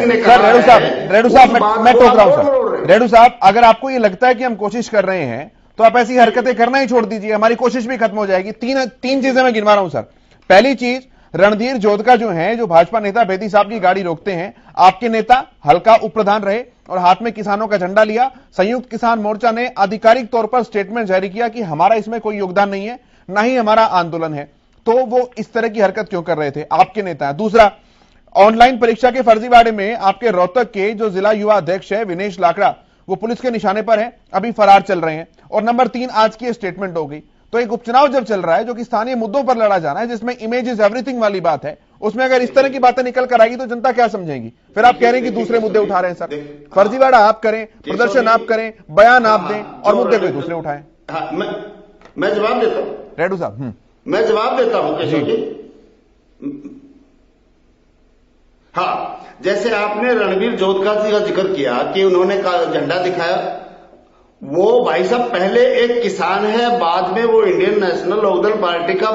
रेडू साहब मैं टोक रहा हूं सर। रेडू साहब, अगर आपको ये लगता है कि हम कोशिश कर रहे हैं तो आप ऐसी हरकतें करना ही छोड़ दीजिए, हमारी कोशिश भी खत्म हो जाएगी। तीन चीजें मैं गिनवा रहा हूं सर। पहली चीज, रणधीर जोधका जो हैं, जो भाजपा नेता बेदी साहब की गाड़ी रोकते हैं, आपके नेता हल्का उप प्रधान रहे और हाथ में किसानों का झंडा लिया। संयुक्त किसान मोर्चा ने आधिकारिक तौर पर स्टेटमेंट जारी किया कि हमारा इसमें कोई योगदान नहीं है, ना ही हमारा आंदोलन है। तो वो इस तरह की हरकत क्यों कर रहे थे? आपके नेता। दूसरा, ऑनलाइन परीक्षा के फर्जीवाड़े में आपके रोहतक के जो जिला युवा अध्यक्ष है विनेश लाकड़ा, वो पुलिस के निशाने पर हैं, अभी फरार चल रहे हैं। और नंबर 3, आज की स्टेटमेंट हो गई। तो एक उपचुनाव जब चल रहा है जो कि स्थानीय मुद्दों पर लड़ा जाना है, जिसमें इमेज इज एवरीथिंग वाली बात है, उसमें अगर इस तरह की बातें निकल कर आएगी तो जनता क्या समझेगी? फिर आप कह रहे हैं कि दूसरे मुद्दे उठा रहे हैं सर। फर्जीवाड़ा आप करें, प्रदर्शन आप करें, बयान आप दें और मुद्दे कोई दूसरे उठाएं। मैं जवाब देता हूं रेडू साहब, मैं जवाब देता हूं केशव जी। हाँ, जैसे आपने रणवीर जोधका जी का जिक्र किया कि उन्होंने झंडा दिखाया, वो भाई साहब पहले एक किसान है, बाद में वो इंडियन नेशनल लोकदल पार्टी का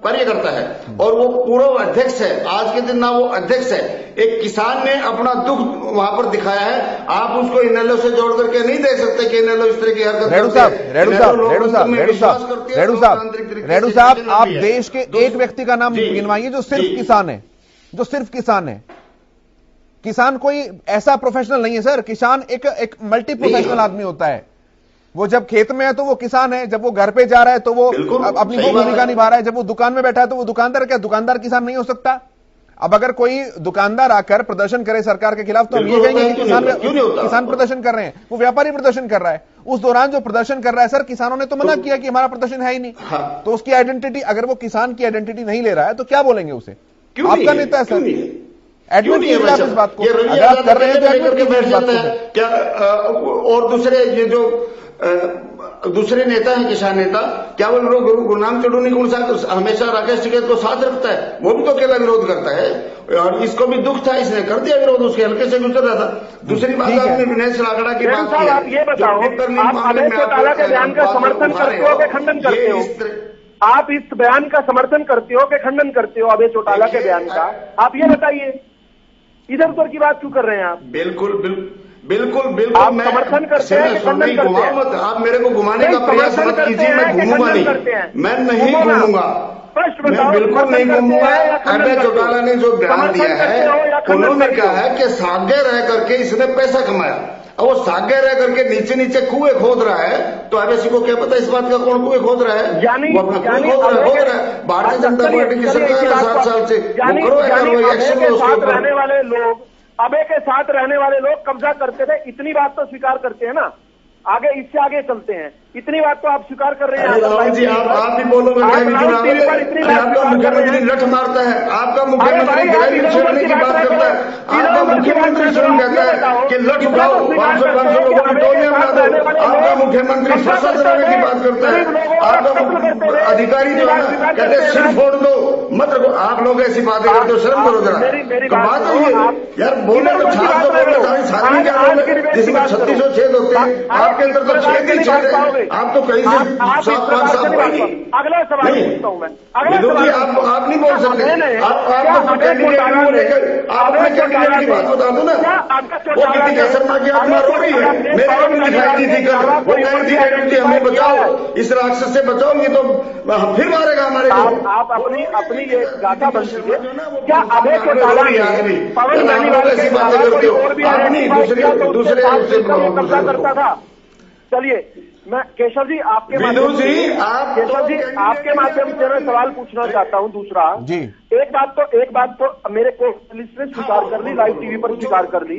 कार्यकर्ता है और वो पूर्व अध्यक्ष है। आज के दिन ना वो अध्यक्ष है। एक किसान ने अपना दुख वहां पर दिखाया है। आप उसको इनेलो से जोड़ करके नहीं देख सकते कि इनेलो इस तरह की हरकत रेणु साहब, आप देश के एक व्यक्ति का नाम गिनवाइए जो सिर्फ किसान है, जो सिर्फ किसान है। किसान कोई ऐसा प्रोफेशनल नहीं है सर। किसान एक मल्टी प्रोफेशनल आदमी होता है। वो जब खेत में है तो वो किसान है, जब वो घर पे जा रहा है तो वो अपनी वो भूमिका निभा रहा है, जब वो दुकान में बैठा है तो वो दुकानदार। क्या दुकानदार किसान नहीं हो सकता? अब अगर कोई दुकानदार आकर प्रदर्शन करे सरकार के खिलाफ तो हम ये कहेंगे कि किसान प्रदर्शन कर रहे हैं, वो व्यापारी प्रदर्शन कर रहा है। उस दौरान जो प्रदर्शन कर रहा है सर, किसानों ने तो मना किया कि हमारा प्रदर्शन है ही नहीं। तो उसकी आइडेंटिटी, अगर वो किसान की आइडेंटिटी नहीं ले रहा है तो क्या बोलेंगे उसे? आपका नेता है सर, एडमिट कीजिए आप इस बात को। अगर आप कर रहे हैं तो एडमिट कीजिए इस बात को। क्या और दूसरे ये जो दूसरे नेता हैं, किसान नेता, क्या वो लोग गुरनाम चढ़ूनी को हमेशा राकेश टिकैत को साथ रखता है? वो भी तो अकेला विरोध करता है और इसको भी दुख था, इसने कर दिया विरोध, उसके हल्के से गुजर रहा था। दूसरी बात आपने विनय सलागड़ा की बात की। आप ये बताओ, आप अभय चौटाला के बयान का समर्थन करते हो कि खंडन करते हो? आप इस बयान का समर्थन करते हो कि खंडन करते हो अभय चौटाला के बयान का? आप ये बताइए, इधर उधर की बात क्यों कर रहे हैं आप? बिल्कुल आप समर्थन करते हैं कि खंडन करते हैं? मत, आप मेरे को घुमाने का प्रयास मत कीजिए। मैं घूमूंगा नहीं, मैं नहीं घूमूंगा, मैं बिल्कुल नहीं घूमूंगा। अभय चौटाला ने जो बयान दिया है, उन्होंने कहा है कि सागे रह करके इसने पैसा कमाया। अब वो सागे रह करके नीचे नीचे कुएं खोद रहा है, तो अभय सिंह को क्या पता इस बात का कौन कुएं खोद रहा है? वो अपना कुएं खोद रहा है। भारतीय जनता पार्टी की सरकार है 7 साल से, रहने वाले लोग, अबे के साथ रहने वाले लोग कब्जा करते थे, इतनी बात तो स्वीकार करते हैं ना। आगे इससे आगे चलते हैं, इतनी बात तो आप स्वीकार कर रहे हैं। राहुल जी, आप भी बोलोगे आपका मुख्यमंत्री लठ मारता है, आपका मुख्यमंत्री गृह छोड़ने की बात करता है, आपका मुख्यमंत्री स्वयं कहता है कि लठ उठाओ, 500 लोगों की टोलियां बना दो। आपका मुख्यमंत्री फसल जलाने की बात करता है, आपका अधिकारी जो है कहते हैं सिर फोड़ दो, मत रखो। आप लोग ऐसी बातें करते हो, शर्म करो जरा। बात है ये यार, बोले तो छात्र तो बोले सारी क्या बोले, जिसमें 3600 छेद होते हैं, आपके अंदर तो छेद ही छेद है। आप तो कहीं से 7-5 साल अगला सवाल पूछता हूं मैं। आप नहीं बोल सकते। आप कैंडिडेट लेकर आप अपने कैंडिडेट की बात बता दो ना। वो कितनी शर्मा की आत्मा रो रही है। मेरे को भी दिखाई दी थी कल, वो कैंडिडेट थी, हमें बचाओ, इस राक्षस से बचाओ, ये तो फिर मारेगा हमारे को। आप अपनी ये गाथा बन चुकी है क्या? अभय चौटाला पवन बेनीवाल के अलावा कोई और भी दूसरे कब्जा करता था? चलिए, मैं केशव जी आपके माध्यम से मैं सवाल पूछना चाहता हूं। दूसरा जी, एक बात तो मेरे को लिस्ट ने स्वीकार कर ली, लाइव टीवी पर स्वीकार कर ली।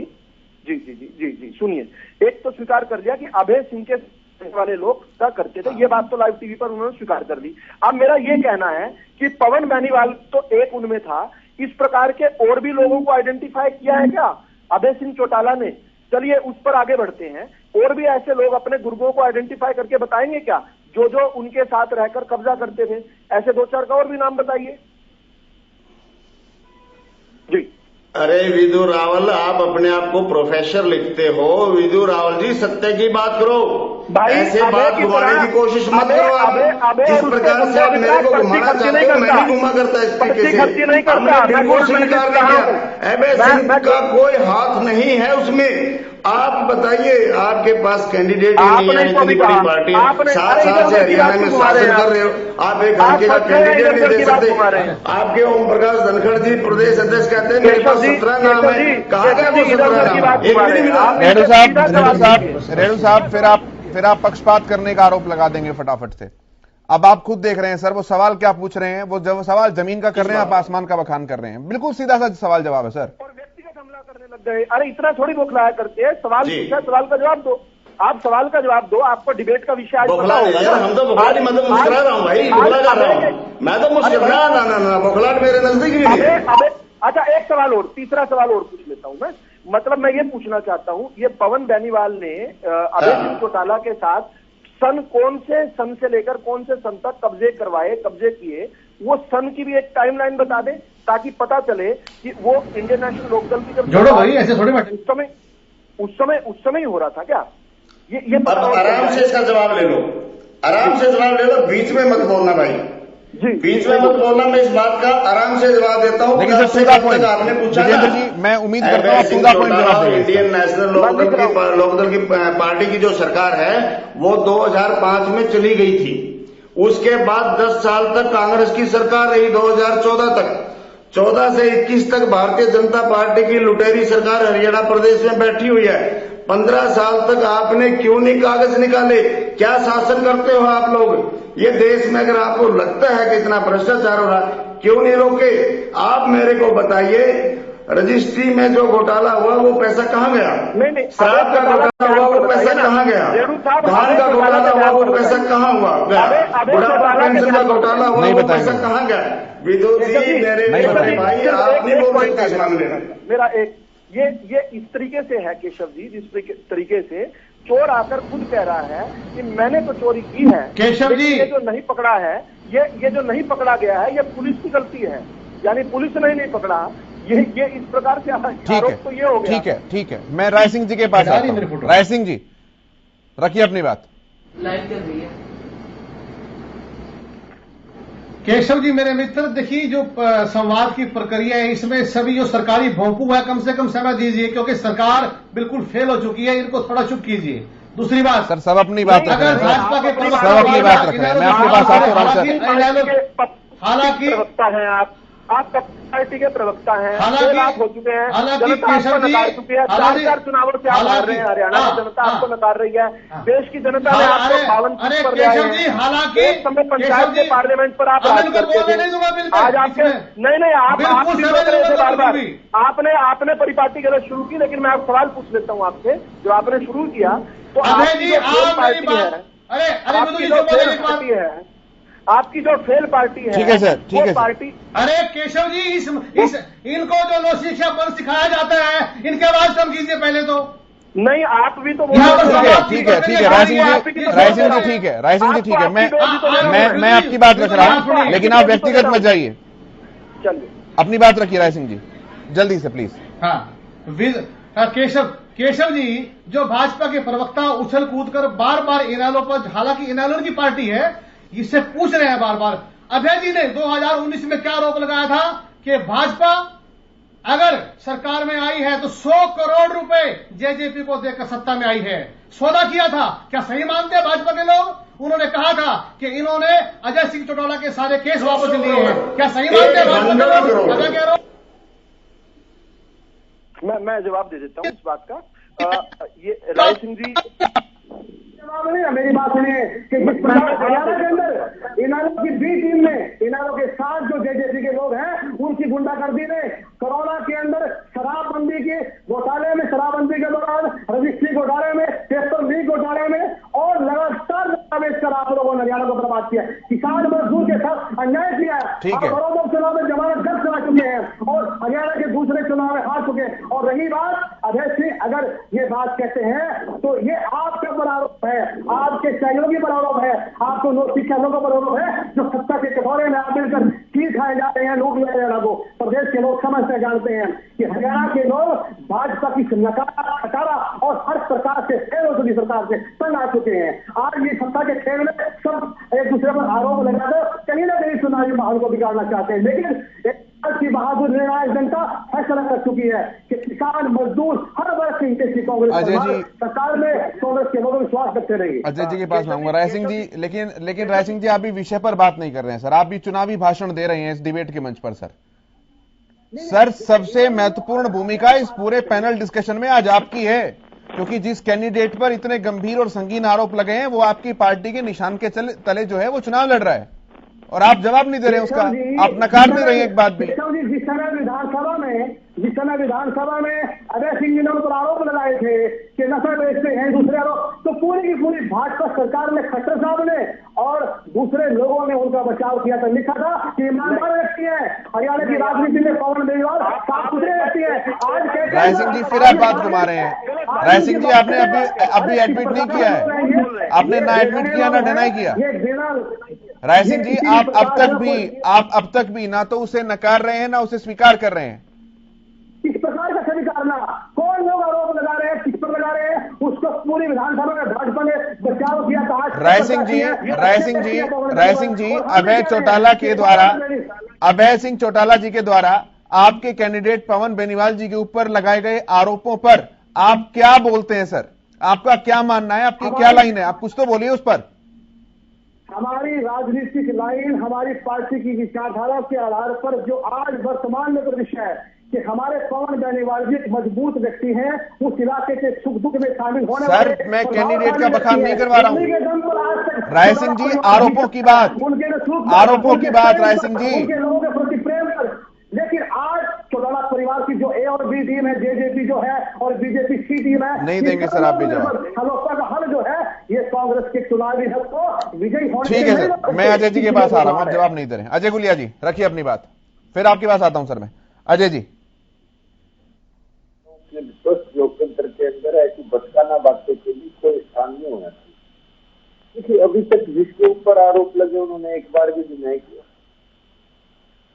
जी सुनिए, एक तो स्वीकार कर लिया कि अभय सिंह के वाले लोग क्या करते थे, ये बात तो लाइव टीवी पर उन्होंने स्वीकार कर ली। अब मेरा ये कहना है कि पवन बेनीवाल तो एक उनमें था, इस प्रकार के और भी लोगों को आइडेंटिफाई किया है क्या अभय सिंह चौटाला ने? चलिए उस पर आगे बढ़ते हैं। और भी ऐसे लोग अपने गुर्गों को आइडेंटिफाई करके बताएंगे क्या, जो उनके साथ रहकर कब्जा करते थे? ऐसे 2-4 का और भी नाम बताइए जी। अरे विदु रावल, आप अपने आप को प्रोफेसर लिखते हो। विदु रावल जी, सत्य की बात करो भाई, ऐसे बात घुमाने की कोशिश मत करो। आप जिस प्रकार से आप मेरे को घुमाना चाहते हो, मैं नहीं घुमा करता इस तरीके से। हमने बिल्कुल स्वीकार नहीं किया, अभय सिंह का कोई हाथ नहीं है उसमें। आप बताइए, आपके पास कैंडिडेट ही नहीं है, इतनी बड़ी पार्टी, 7 साल से हरियाणा में शासन कर रहे हो, आप एक हल्के का कैंडिडेट नहीं दे सकते। आपके ओम प्रकाश धनखड़ जी प्रदेश अध्यक्ष कहते हैं मेरे पास 17 नाम है, कहा गया वो 17 नाम? एक भी नहीं मिला। रेणु साहब, फिर आप पक्षपात करने का आरोप लगा देंगे फटाफट से। अब आप खुद देख रहे हैं सर, वो सवाल क्या पूछ रहे हैं, वो जब सवाल जमीन का कर रहे हैं, आप आसमान का बखान कर रहे हैं। बिल्कुल सीधा सा सवाल जवाब है सर। लग गए, अरे इतना थोड़ी बौखलाया करते हैं। सवाल पूछा, सवाल का जवाब दो। आप सवाल का जवाब दो, आपको डिबेट का विषय आज पता होगा। यार हम तो बौखलाट मतलब मुस्कुरा रहा हूँ भाई, बोला जा रहा हूँ मैं तो मुस्कुरा ना बौखलाट मेरे नजदीक भी नहीं है। अच्छा, एक सवाल और, तीसरा सवाल और पूछ लेता हूँ मैं। मतलब मैं ये पूछना चाहता हूँ, ये पवन बेनीवाल ने अभय सिंह चौटाला के साथ कौन से सन से लेकर कौन से सन तक कब्जे किए, वो सन की भी एक टाइमलाइन बता दे ताकि पता चले कि वो इंडियन नेशनल लोकदल की जब जोड़ो भाई, ऐसे थोड़ी बात। उस समय ही हो रहा था क्या? ये अब आराम से इसका जवाब ले लो, आराम से जवाब ले लो, बीच में मत बोलना भाई जी, बीच में मत बोलना। मैं इस बात का आराम से जवाब देता हूँ। लेकिन सर टू द पॉइंट आपने पूछा जी, मैं उम्मीद करता हूँ टू द पॉइंट जवाब देंगे। इंडियन नेशनल लोकदल की पार्टी की जो सरकार है वो 2005 में चली गई थी। उसके बाद 10 साल तक कांग्रेस की सरकार रही, 2014 तक। 14 से 21 तक भारतीय जनता पार्टी की लुटेरी सरकार हरियाणा प्रदेश में बैठी हुई है। 15 साल तक आपने क्यों नहीं कागज निकाले? क्या शासन करते हो आप लोग? ये देश में अगर आपको लगता है कि इतना भ्रष्टाचार हो रहा, क्यों नहीं रोके? आप मेरे को बताइए, रजिस्ट्री में जो घोटाला हुआ वो पैसा कहाँ गया? नहीं, शराब का घोटाला हुआ वो पैसा कहाँ गया? धान का घोटाला हुआ वो पैसा कहाँ हुआ गया? बुढ़ापा पेंशन का घोटाला हुआ वो पैसा कहाँ गया? विदुर जी, मेरे भाई, आप नहीं बोल सकते इस मामले में। मेरा एक ये इस तरीके से है केशव जी, जिस तरीके से चोर आकर खुद कह रहा है कि मैंने तो चोरी की है। केशव जी, ये जो नहीं पकड़ा है, ये जो नहीं पकड़ा गया है, ये पुलिस की गलती है, यानी पुलिस ने नहीं पकड़ा। ये इस प्रकार से आरोप तो ये हो गया। ठीक है, मैं राय सिंह जी के पास आता हूं। राय सिंह जी, रखिए अपनी बात। लाइव कर रही है। केशव जी मेरे मित्र, देखिए जो संवाद की प्रक्रिया है इसमें सभी जो सरकारी भोंपू है कम से कम समय दीजिए, क्योंकि सरकार बिल्कुल फेल हो चुकी है, इनको थोड़ा चुप कीजिए। दूसरी बात सर, सब अपनी बात रख रहे हैं, भाजपा के सब अपनी बात रख रहे हैं। मैं आपके पास आता हूं। हालांकि प्रवक्ता हैं आप पार्टी के प्रवक्ता हैं, हालांकि हो चुके हैं, हालांकि जनता आपको नकार चुकी है। 4 चुनावों से आप हार रहे हैं, हरियाणा की जनता आपको नकार रही है, देश की जनता ने आपको 52 सीट पर लिया है। हालांकि एक समय पंचायत के पार्लियामेंट पर आप राज करते थे। आज आपके नहीं आप बार-बार आपने परिपाटी गलत शुरू की, लेकिन मैं आप सवाल पूछ लेता हूँ आपसे, जो आपने शुरू किया तो आपकी पार्टी है, आपकी जो फेल पार्टी है, ठीक है सर, ठीक है पार्टी। अरे केशव जी, इनको जो लो शिक्षा पर सिखाया जाता है, इनके आवाज कम कीजिए पहले तो। नहीं, आप भी तो ठीक है राय सिंह जी, ठीक है राय सिंह जी, ठीक है, मैं आपकी बात रख रहा हूं, लेकिन आप व्यक्तिगत मत जाइए, चलिए अपनी बात रखिए राय सिंह जी, जल्दी से प्लीज। हाँ, केशव जी, जो भाजपा के प्रवक्ता उछल कूद कर बार बार इनेलो पर, हालांकि इनेलो की पार्टी है, इससे पूछ रहे हैं बार बार। अभय जी ने 2019 में क्या आरोप लगाया था कि भाजपा अगर सरकार में आई है तो 100 करोड़ रुपए जेजेपी को देकर सत्ता में आई है, सौदा किया था। क्या सही मानते हैं भाजपा के लोग? उन्होंने कहा था कि इन्होंने अजय सिंह चौटाला के सारे केस वापस लिए हैं। क्या सही मानते हैं भाजपा के लोग? अजय कह रहा हूं, मैं जवाब दे देता हूं इस बात का। ये राय सिंह जी, मेरी बात सुनिए कि जिस प्रकार हरियाणा के अंदर इनारो की बी टीम में इनारो के साथ जो जेजेपी के लोग हैं उनकी गुंडागर्दी ने कोरोना के अंदर शराबबंदी के घोटाले में, शराबबंदी के दौरान रजिस्ट्री घोटाले में, पेपर लीक घोटाले में और लगातार कर आप लोगों ने हरियाणा को बर्बाद किया, किसान मजदूर के साथ अन्याय किया है। बड़ौदा चुनाव में जमानत दर्ज करा चुके हैं और हरियाणा के दूसरे चुनाव में हार चुके हैं। और रही बात अभय सिंह, अगर ये बात कहते हैं तो ये आपका बड़ा आरोप है, आपके चैनलों की बड़ा आरोप है, आपको नोटिस चैनलों का बड़ा आरोप है, जो सत्ता के कटोरे में आप मिलकर चीज खाए जा रहे हैं, लूट ले हरियाणा को। प्रदेश के लोग समझते जानते हैं कि हरियाणा के लोग भाजपा की नकारा और हर प्रकार से फेल हो चुकी सरकार से तंग आ चुके हैं। आज ये सत्ता के खेल में सब एक दूसरे पर आरोप लगाकर कहीं ना कहीं चुनावी माहौल को बिगाड़ना चाहते हैं, लेकिन की बहादुर निर्णायक जनता फैसला कर चुकी है कि किसान मजदूर हर वर्ग की कांग्रेस सरकार में कांग्रेस के लोग विश्वास रखते रहेंगे। अजय जी के पास आऊंगा। राय सिंह जी, लेकिन राय सिंह जी, आप भी विषय पर बात नहीं कर रहे हैं सर, आप भी चुनावी भाषण दे रहे हैं इस डिबेट के मंच पर। सर सबसे महत्वपूर्ण भूमिका इस पूरे पैनल डिस्कशन में आज आपकी है, क्योंकि जिस कैंडिडेट पर इतने गंभीर और संगीन आरोप लगे हैं वो आपकी पार्टी के निशान के तले जो है वो चुनाव लड़ रहा है, और आप जवाब नहीं दे रहे उसका, आप नकार नहीं रहे एक बात भी। जिस समय विधानसभा में अजय सिंह जी ने उन पर आरोप लगाए थे कि नशा बेचते हैं, दूसरे आरोप, तो पूरी की पूरी भाजपा सरकार ने, खट्टर साहब ने और दूसरे लोगों ने उनका बचाव किया था। लिखा था कि ईमानदार व्यक्ति है, हरियाणा की राजनीति में पवन बेनीवाल साफ सुथरे व्यक्ति है। आज कहते राय सिंह जी फिर आप बात घुमा रहे हैं। राय सिंह जी, आपने अभी एडमिट नहीं किया है, आपने ना एडमिट किया ना डिनाई किया। राय सिंह जी, आप अब तक भी ना तो उसे नकार रहे हैं ना उसे स्वीकार कर रहे हैं। किस प्रकार का स्वीकारना? कौन लोग आरोप लगा रहे हैं, किस पर लगा रहे हैं, उसको पूरी विधानसभा में भाजपा ने बचाव किया था। राय सिंह जी, अभय सिंह चौटाला जी के द्वारा आपके कैंडिडेट पवन बेनीवाल जी के ऊपर लगाए गए आरोपों पर आप क्या बोलते हैं सर? आपका क्या मानना है? आपकी क्या लाइन है? आप कुछ तो बोलिए उस पर। हमारी राजनीतिक लाइन, हमारी पार्टी की विचारधारा के आधार पर जो आज वर्तमान में विषय है कि हमारे पवन बेनीवाल जी एक मजबूत व्यक्ति हैं, उस इलाके के सुख दुख में शामिल होने सर, मैं कैंडिडेट का बखान नहीं करवा रहा हूं। राय सिंह जी, आरोपों की बात राय सिंह जी, उनके लोगों के प्रति प्रेम कर। लेकिन आज चौटाला परिवार की जो ए और बी टीम है, जेजेपी जो है और बीजेपी सी टीम है, नहीं देंगे सर आप भी जवाब। हलोपा का हल जो है ये कांग्रेस के चुनावी हल को विजयी होने। ठीक है सर, मैं अजय जी के पास आ रहा हूं, आप जवाब नहीं दे रहे। अजय गुलिया जी रखिए अपनी बात, फिर आपके पास आता हूं सर मैं। अजय जी, स्वस्थ लोकतंत्र के अंदर ऐसी बचकाना बातों के लिए कोई स्थान नहीं होना चाहिए। देखिए, अभी तक जिसके ऊपर आरोप लगे उन्होंने एक बार भी डिनाई किया,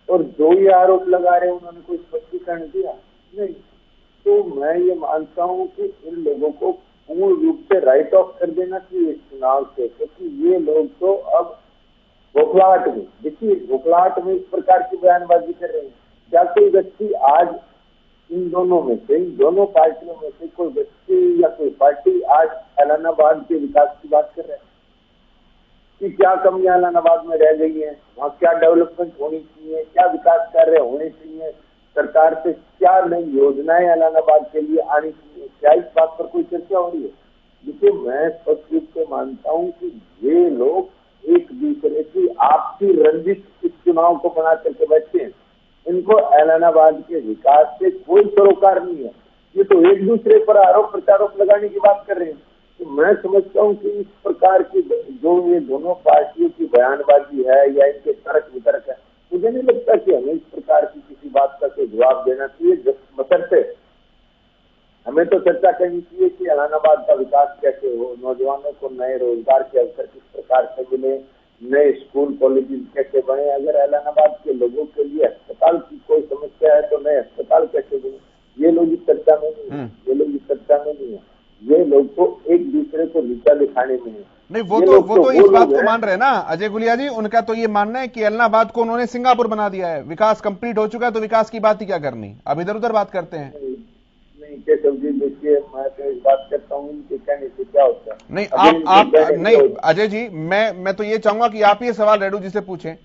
और जो ये आरोप लगा रहे उन्होंने कोई स्पष्टीकरण दिया नहीं। तो मैं ये मानता हूं कि इन लोगों को पूर्ण रूप से राइट ऑफ कर देना चाहिए इस चुनाव से, क्योंकि ये लोग तो अब बौखलाहट में, देखिए बौखलाहट में इस प्रकार की बयानबाजी कर रहे हैं। क्या कोई व्यक्ति आज इन दोनों में से, इन दोनों पार्टियों में से कोई व्यक्ति या कोई पार्टी आज ऐलानाबाद के विकास की बात कर रहे हैं कि क्या कमियां ऐलानाबाद में रह गई हैं, वहाँ क्या डेवलपमेंट होनी चाहिए, क्या विकास कार्य होने चाहिए, सरकार से क्या नई योजनाएं ऐलानाबाद के लिए आनी चाहिए, क्या इस बात पर कोई चर्चा हो रही है? देखिए, मैं स्पष्ट रूप से मानता हूँ कि ये लोग एक दूसरे की आपसी रंजिश इस चुनाव को बना करके बैठे हैं। इनको ऐलानाबाद के विकास से कोई सरोकार नहीं है। ये तो एक दूसरे पर आरोप प्रत्यारोप लगाने की बात कर रहे हैं। तो मैं समझता हूँ कि इस प्रकार की जो ये दोनों पार्टियों की बयानबाजी है या इनके तर्क वितर्क है, मुझे नहीं लगता कि हमें इस प्रकार की किसी बात का कोई जवाब देना चाहिए। बशर्ते हमें तो चर्चा करनी चाहिए कि ऐलानाबाद का विकास कैसे हो, नौजवानों को नए रोजगार के अवसर किस प्रकार से मिले, नए स्कूल कॉलेज कैसे बने। अगर ऐलानाबाद के लोगों के लिए अस्पताल की कोई समस्या है तो नए अस्पताल कैसे बने, ये लोग इस चर्चा में नहीं है। ये लोग इस चर्चा में नहीं है। ये लोग तो एक दूसरे को नीचा दिखाने में है। नहीं, वो तो इस बात को मान रहे हैं ना अजय गुलिया जी। उनका तो ये मानना है कि ऐलानाबाद को उन्होंने सिंगापुर बना दिया है, विकास कंप्लीट हो चुका है, तो विकास की बात ही क्या करनी, अब इधर उधर बात करते हैं। नहीं केशव जी, देखिए मैं तो इस बात करता हूँ इनके कहने से क्या होता है। नहीं, आप नहीं अजय जी, मैं तो ये चाहूंगा कि आप ये सवाल रेड्डू जी से पूछें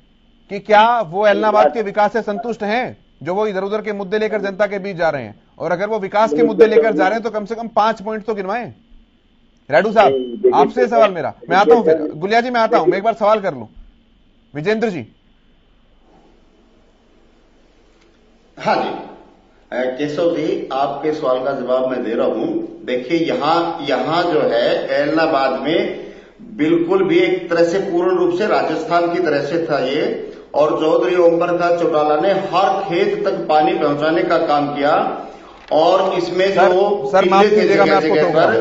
कि क्या वो ऐलानाबाद के विकास से संतुष्ट हैं जो वो इधर उधर के मुद्दे लेकर जनता के बीच जा रहे हैं, और अगर वो विकास के मुद्दे लेकर जा रहे हैं तो कम से कम 5 पॉइंट तो गिनवाएं। रेड्डू साहब, आपसे सवाल मेरा, मैं आता हूं, फिर गुलिया जी मैं आता हूं, मैं एक बार सवाल कर लूं। विजेंद्र जी। हाँ जी केशव जी, आपके सवाल का जवाब मैं दे रहा हूं। देखिए, यहाँ जो है ऐलानाबाद में बिल्कुल भी एक तरह से पूर्ण रूप से राजस्थान की तरह से था ये, और चौधरी ओम प्रकाश चौटाला ने हर खेत तक पानी पहुंचाने का काम किया। और इसमें सर माफ कीजिएगा, मैं आपको टोक रहा हूं।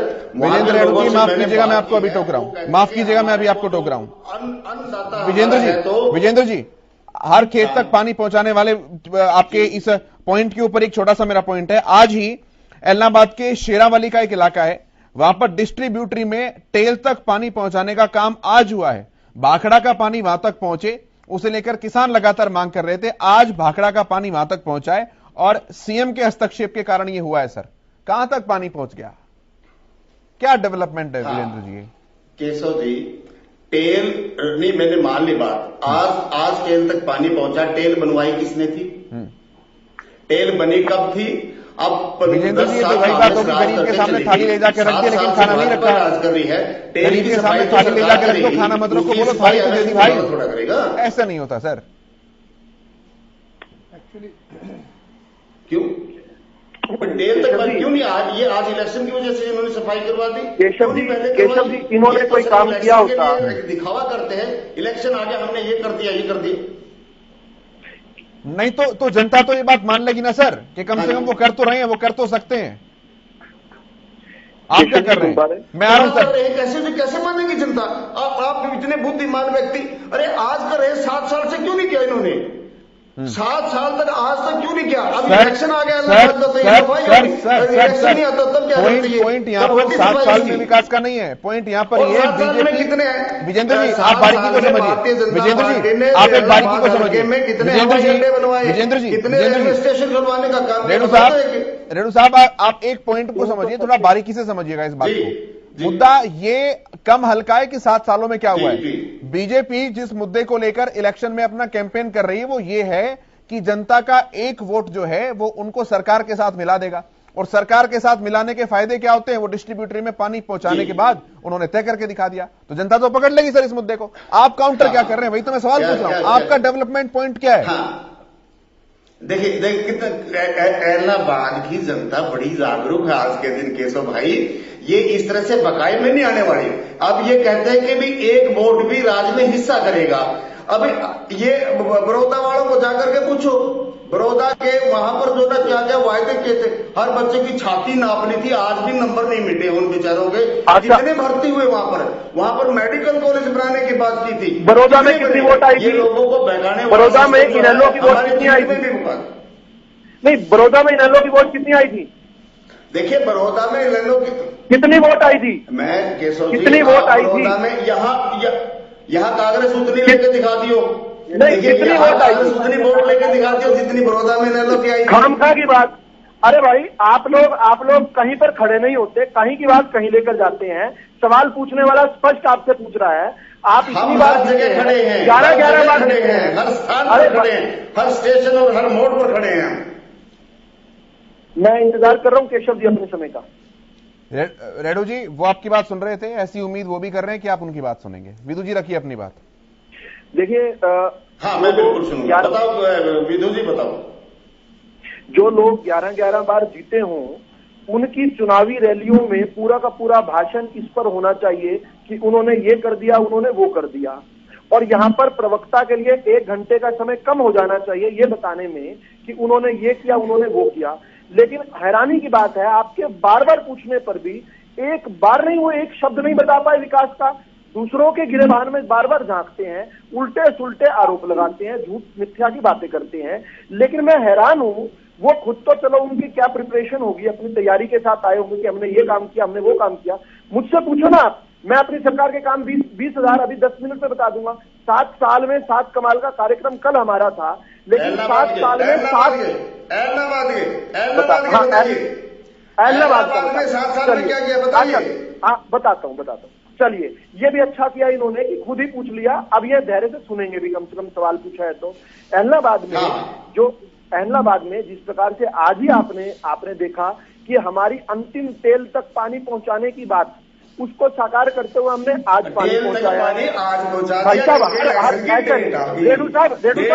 विजेंद्र रेड्डू जी माफ कीजिएगा, मैं आपको अभी टोक रहा हूं, माफ कीजिएगा, मैं अभी आपको टोक रहा हूं। विजेंद्र जी, हर खेत तक पानी पहुंचाने वाले आपके इस पॉइंट के ऊपर एक छोटा सा मेरा पॉइंट है। आज ही ऐलानाबाद के शेरावाली का एक इलाका है, वहां पर डिस्ट्रीब्यूटरी में टेल तक पानी पहुंचाने का काम आज हुआ है। भाखड़ा का पानी वहां तक पहुंचे, उसे लेकर किसान लगातार मांग कर रहे थे। आज भाखड़ा का पानी वहां तक पहुंचा है और सीएम के हस्तक्षेप के कारण यह हुआ है। सर, कहां तक पानी पहुंच गया, क्या डेवलपमेंट है? वीरेंद्र जी, केशव जी, टेल नहीं, मैंने मान ली बात। आज टेल तक पानी पहुंचा, टेल बनवाई किसने थी? टेल बनी कब थी? अब विजेंद्र जी, तो वही बात होगी, गरीब के सामने थाली ले जाकर रख दिया लेकिन खाना नहीं रखा। राज कर रही है, गरीब के सामने थाली ले जाकर रख दो, खाना मत रखो, बोलो थाली तो दे दी भाई, थोड़ा करेगा। ऐसा नहीं होता सर। एक्चुअली क्यों टेल तक क्यों नहीं? आज इलेक्शन की वजह से इन्होंने सफाई करवा दी। केशव जी, इन्होंने कोई काम किया होता? दिखावा करते हैं, इलेक्शन आ गया हमने ये कर दिया, ये कर दिया। नहीं तो जनता तो ये बात मान लेगी ना सर कि कम से कम वो कर तो रहे हैं, वो कर तो सकते हैं। आप क्या कर रहे हैं? मैं आ रहा हूं सर। कैसे मानेगी जनता? आप इतने बुद्धिमान व्यक्ति, अरे आज कर रहे 7 साल से क्यों नहीं किया इन्होंने? 7 साल तक आज तक क्यों नहीं किया? अब सर, इलेक्शन आ गया, इलेक्शन नहीं आता तब क्या करती है? पॉइंट यहाँ पर 7 साल में विकास का नहीं है, पॉइंट यहाँ पर ये बीजेपी कितने हैं? विजेंद्र जी आप बारीकी को समझिए, विजेंद्र जी आप एक बारीकी को समझिए, विजेंद्र जी कितने रेलवे स्टेशन बनवाने का काम? रेणु साहब आप एक पॉइंट को समझिए, थोड़ा बारीकी से समझिएगा इस बात को। मुद्दा ये कम हल्का है कि 7 सालों में क्या हुआ है। बीजेपी जिस मुद्दे को लेकर इलेक्शन में अपना कैंपेन कर रही है वो ये है कि जनता का एक वोट जो है वो उनको सरकार के साथ मिला देगा, और सरकार के साथ मिलाने के फायदे क्या होते हैं वो डिस्ट्रीब्यूटरी में पानी पहुंचाने के बाद उन्होंने तय करके दिखा दिया, तो जनता तो पकड़ लेगी सर इस मुद्दे को। आप काउंटर क्या कर रहे हैं, वही तो मैं सवाल पूछ रहा हूं, आपका डेवलपमेंट पॉइंट क्या है? देखिए कितना इलाहाबाद की जनता बड़ी जागरूक है आज के दिन केशव भाई, ये इस तरह से बकाये में नहीं आने वाली। अब ये कहते हैं कि भी एक वोट भी राज में हिस्सा करेगा। अब ये बड़ौदा वालों को जाकर के पूछो, बड़ौदा के वहां पर जो ना क्या क्या वायदे किए थे, हर बच्चे की छाती नापनी थी, आज भी नंबर नहीं मिटे उन बेचारों के। कितने भर्ती हुए वहां पर मेडिकल कॉलेज बनाने की बात की थी। बड़ौदा में कितनी वोट आई थी? लोगों को बहकाने, बड़ौदा में इनेलो की वोट कितनी आई थी? नहीं, बड़ौदा में इनेलो की वोट कितनी आई थी? देखिए बड़ौदा में इनेलो की कितनी वोट आई थी? मैं केशव जी कितनी वोट आई थी? बड़ौदा में यहाँ कांग्रेस उतनी लेके दिखा दियो, नहीं कितनी वोट आई थी? उतनी वोट लेके दिखा दियो जितनी बड़ौदा में इनेलो की आई। खामखा की बात। अरे भाई आप लोग कहीं पर खड़े नहीं होते, कहीं की बात कहीं लेकर जाते हैं। सवाल पूछने वाला स्पष्ट आपसे पूछ रहा है, आप इतनी बात जगह खड़े हैं, 11 बात खड़े हैं, हर स्थान पर खड़े हैं, हर स्टेशन और हर मोड़ पर खड़े हैं। मैं इंतजार कर रहा हूं केशव जी अपने समय का। रेणु जी वो आपकी बात सुन रहे थे, ऐसी उम्मीद वो भी कर रहे हैं कि आप उनकी बात सुनेंगे। विधु जी रखिए अपनी बात। देखिए हाँ मैं बिल्कुल सुनूंगा, बताओ विधु जी बताओ। जो लोग 11 बार जीते हों उनकी चुनावी रैलियों में पूरा का पूरा भाषण इस पर होना चाहिए कि उन्होंने ये कर दिया, उन्होंने वो कर दिया, और यहाँ पर प्रवक्ता के लिए 1 घंटे का समय कम हो जाना चाहिए ये बताने में कि उन्होंने ये किया, उन्होंने वो किया। लेकिन हैरानी की बात है आपके बार बार पूछने पर भी एक बार नहीं, वो एक शब्द नहीं बता पाए विकास का। दूसरों के गिरेबान में बार बार झांकते हैं, उल्टे सुल्टे आरोप लगाते हैं, झूठ मिथ्या की बातें करते हैं। लेकिन मैं हैरान हूं, वो खुद तो चलो उनकी क्या प्रिपरेशन होगी, अपनी तैयारी के साथ आए होंगे कि हमने ये काम किया, हमने वो काम किया। मुझसे पूछो ना आप, मैं अपनी सरकार के काम 20,000 अभी 10 मिनट में बता दूंगा। 7 साल में 7 कमाल का कार्यक्रम कल हमारा था, लेकिन 7 साल में 7 हाँ बताता हूँ। चलिए ये भी अच्छा किया इन्होंने कि खुद ही पूछ लिया, अब ये धैर्य से सुनेंगे भी, कम से कम सवाल पूछा है तो। अहमदाबाद में जिस प्रकार से आज ही आपने देखा कि हमारी अंतिम तेल तक पानी पहुंचाने की बात, उसको साकार करते हुए हमने आज पानी पहुंचाया है। भाई साहब रेणु साहब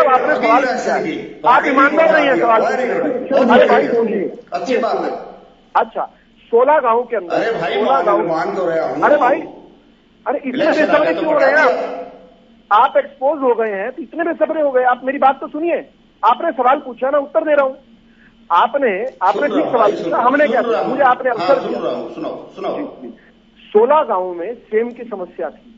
आपने सवाल पूछा, आप ईमानदार नहीं है सवाल पूछने। अरे भाई सुनिए, अच्छी बात है। अच्छा 16 गांव के अंदर, अरे भाई मान तो रहा हूं। अरे भाई, अरे इतने बेसब्रे क्यों हो रहे हैं आप एक्सपोज हो गए हैं तो इतने बेसब्रे हो गए। आप मेरी बात तो सुनिए, आपने सवाल पूछा ना, उत्तर दे रहा हूं। आपने ठीक सवाल पूछा, हमने क्या किया, मुझे आपने अवसर दिया। सुनाओ। 16 गांवों में सेम की समस्या थी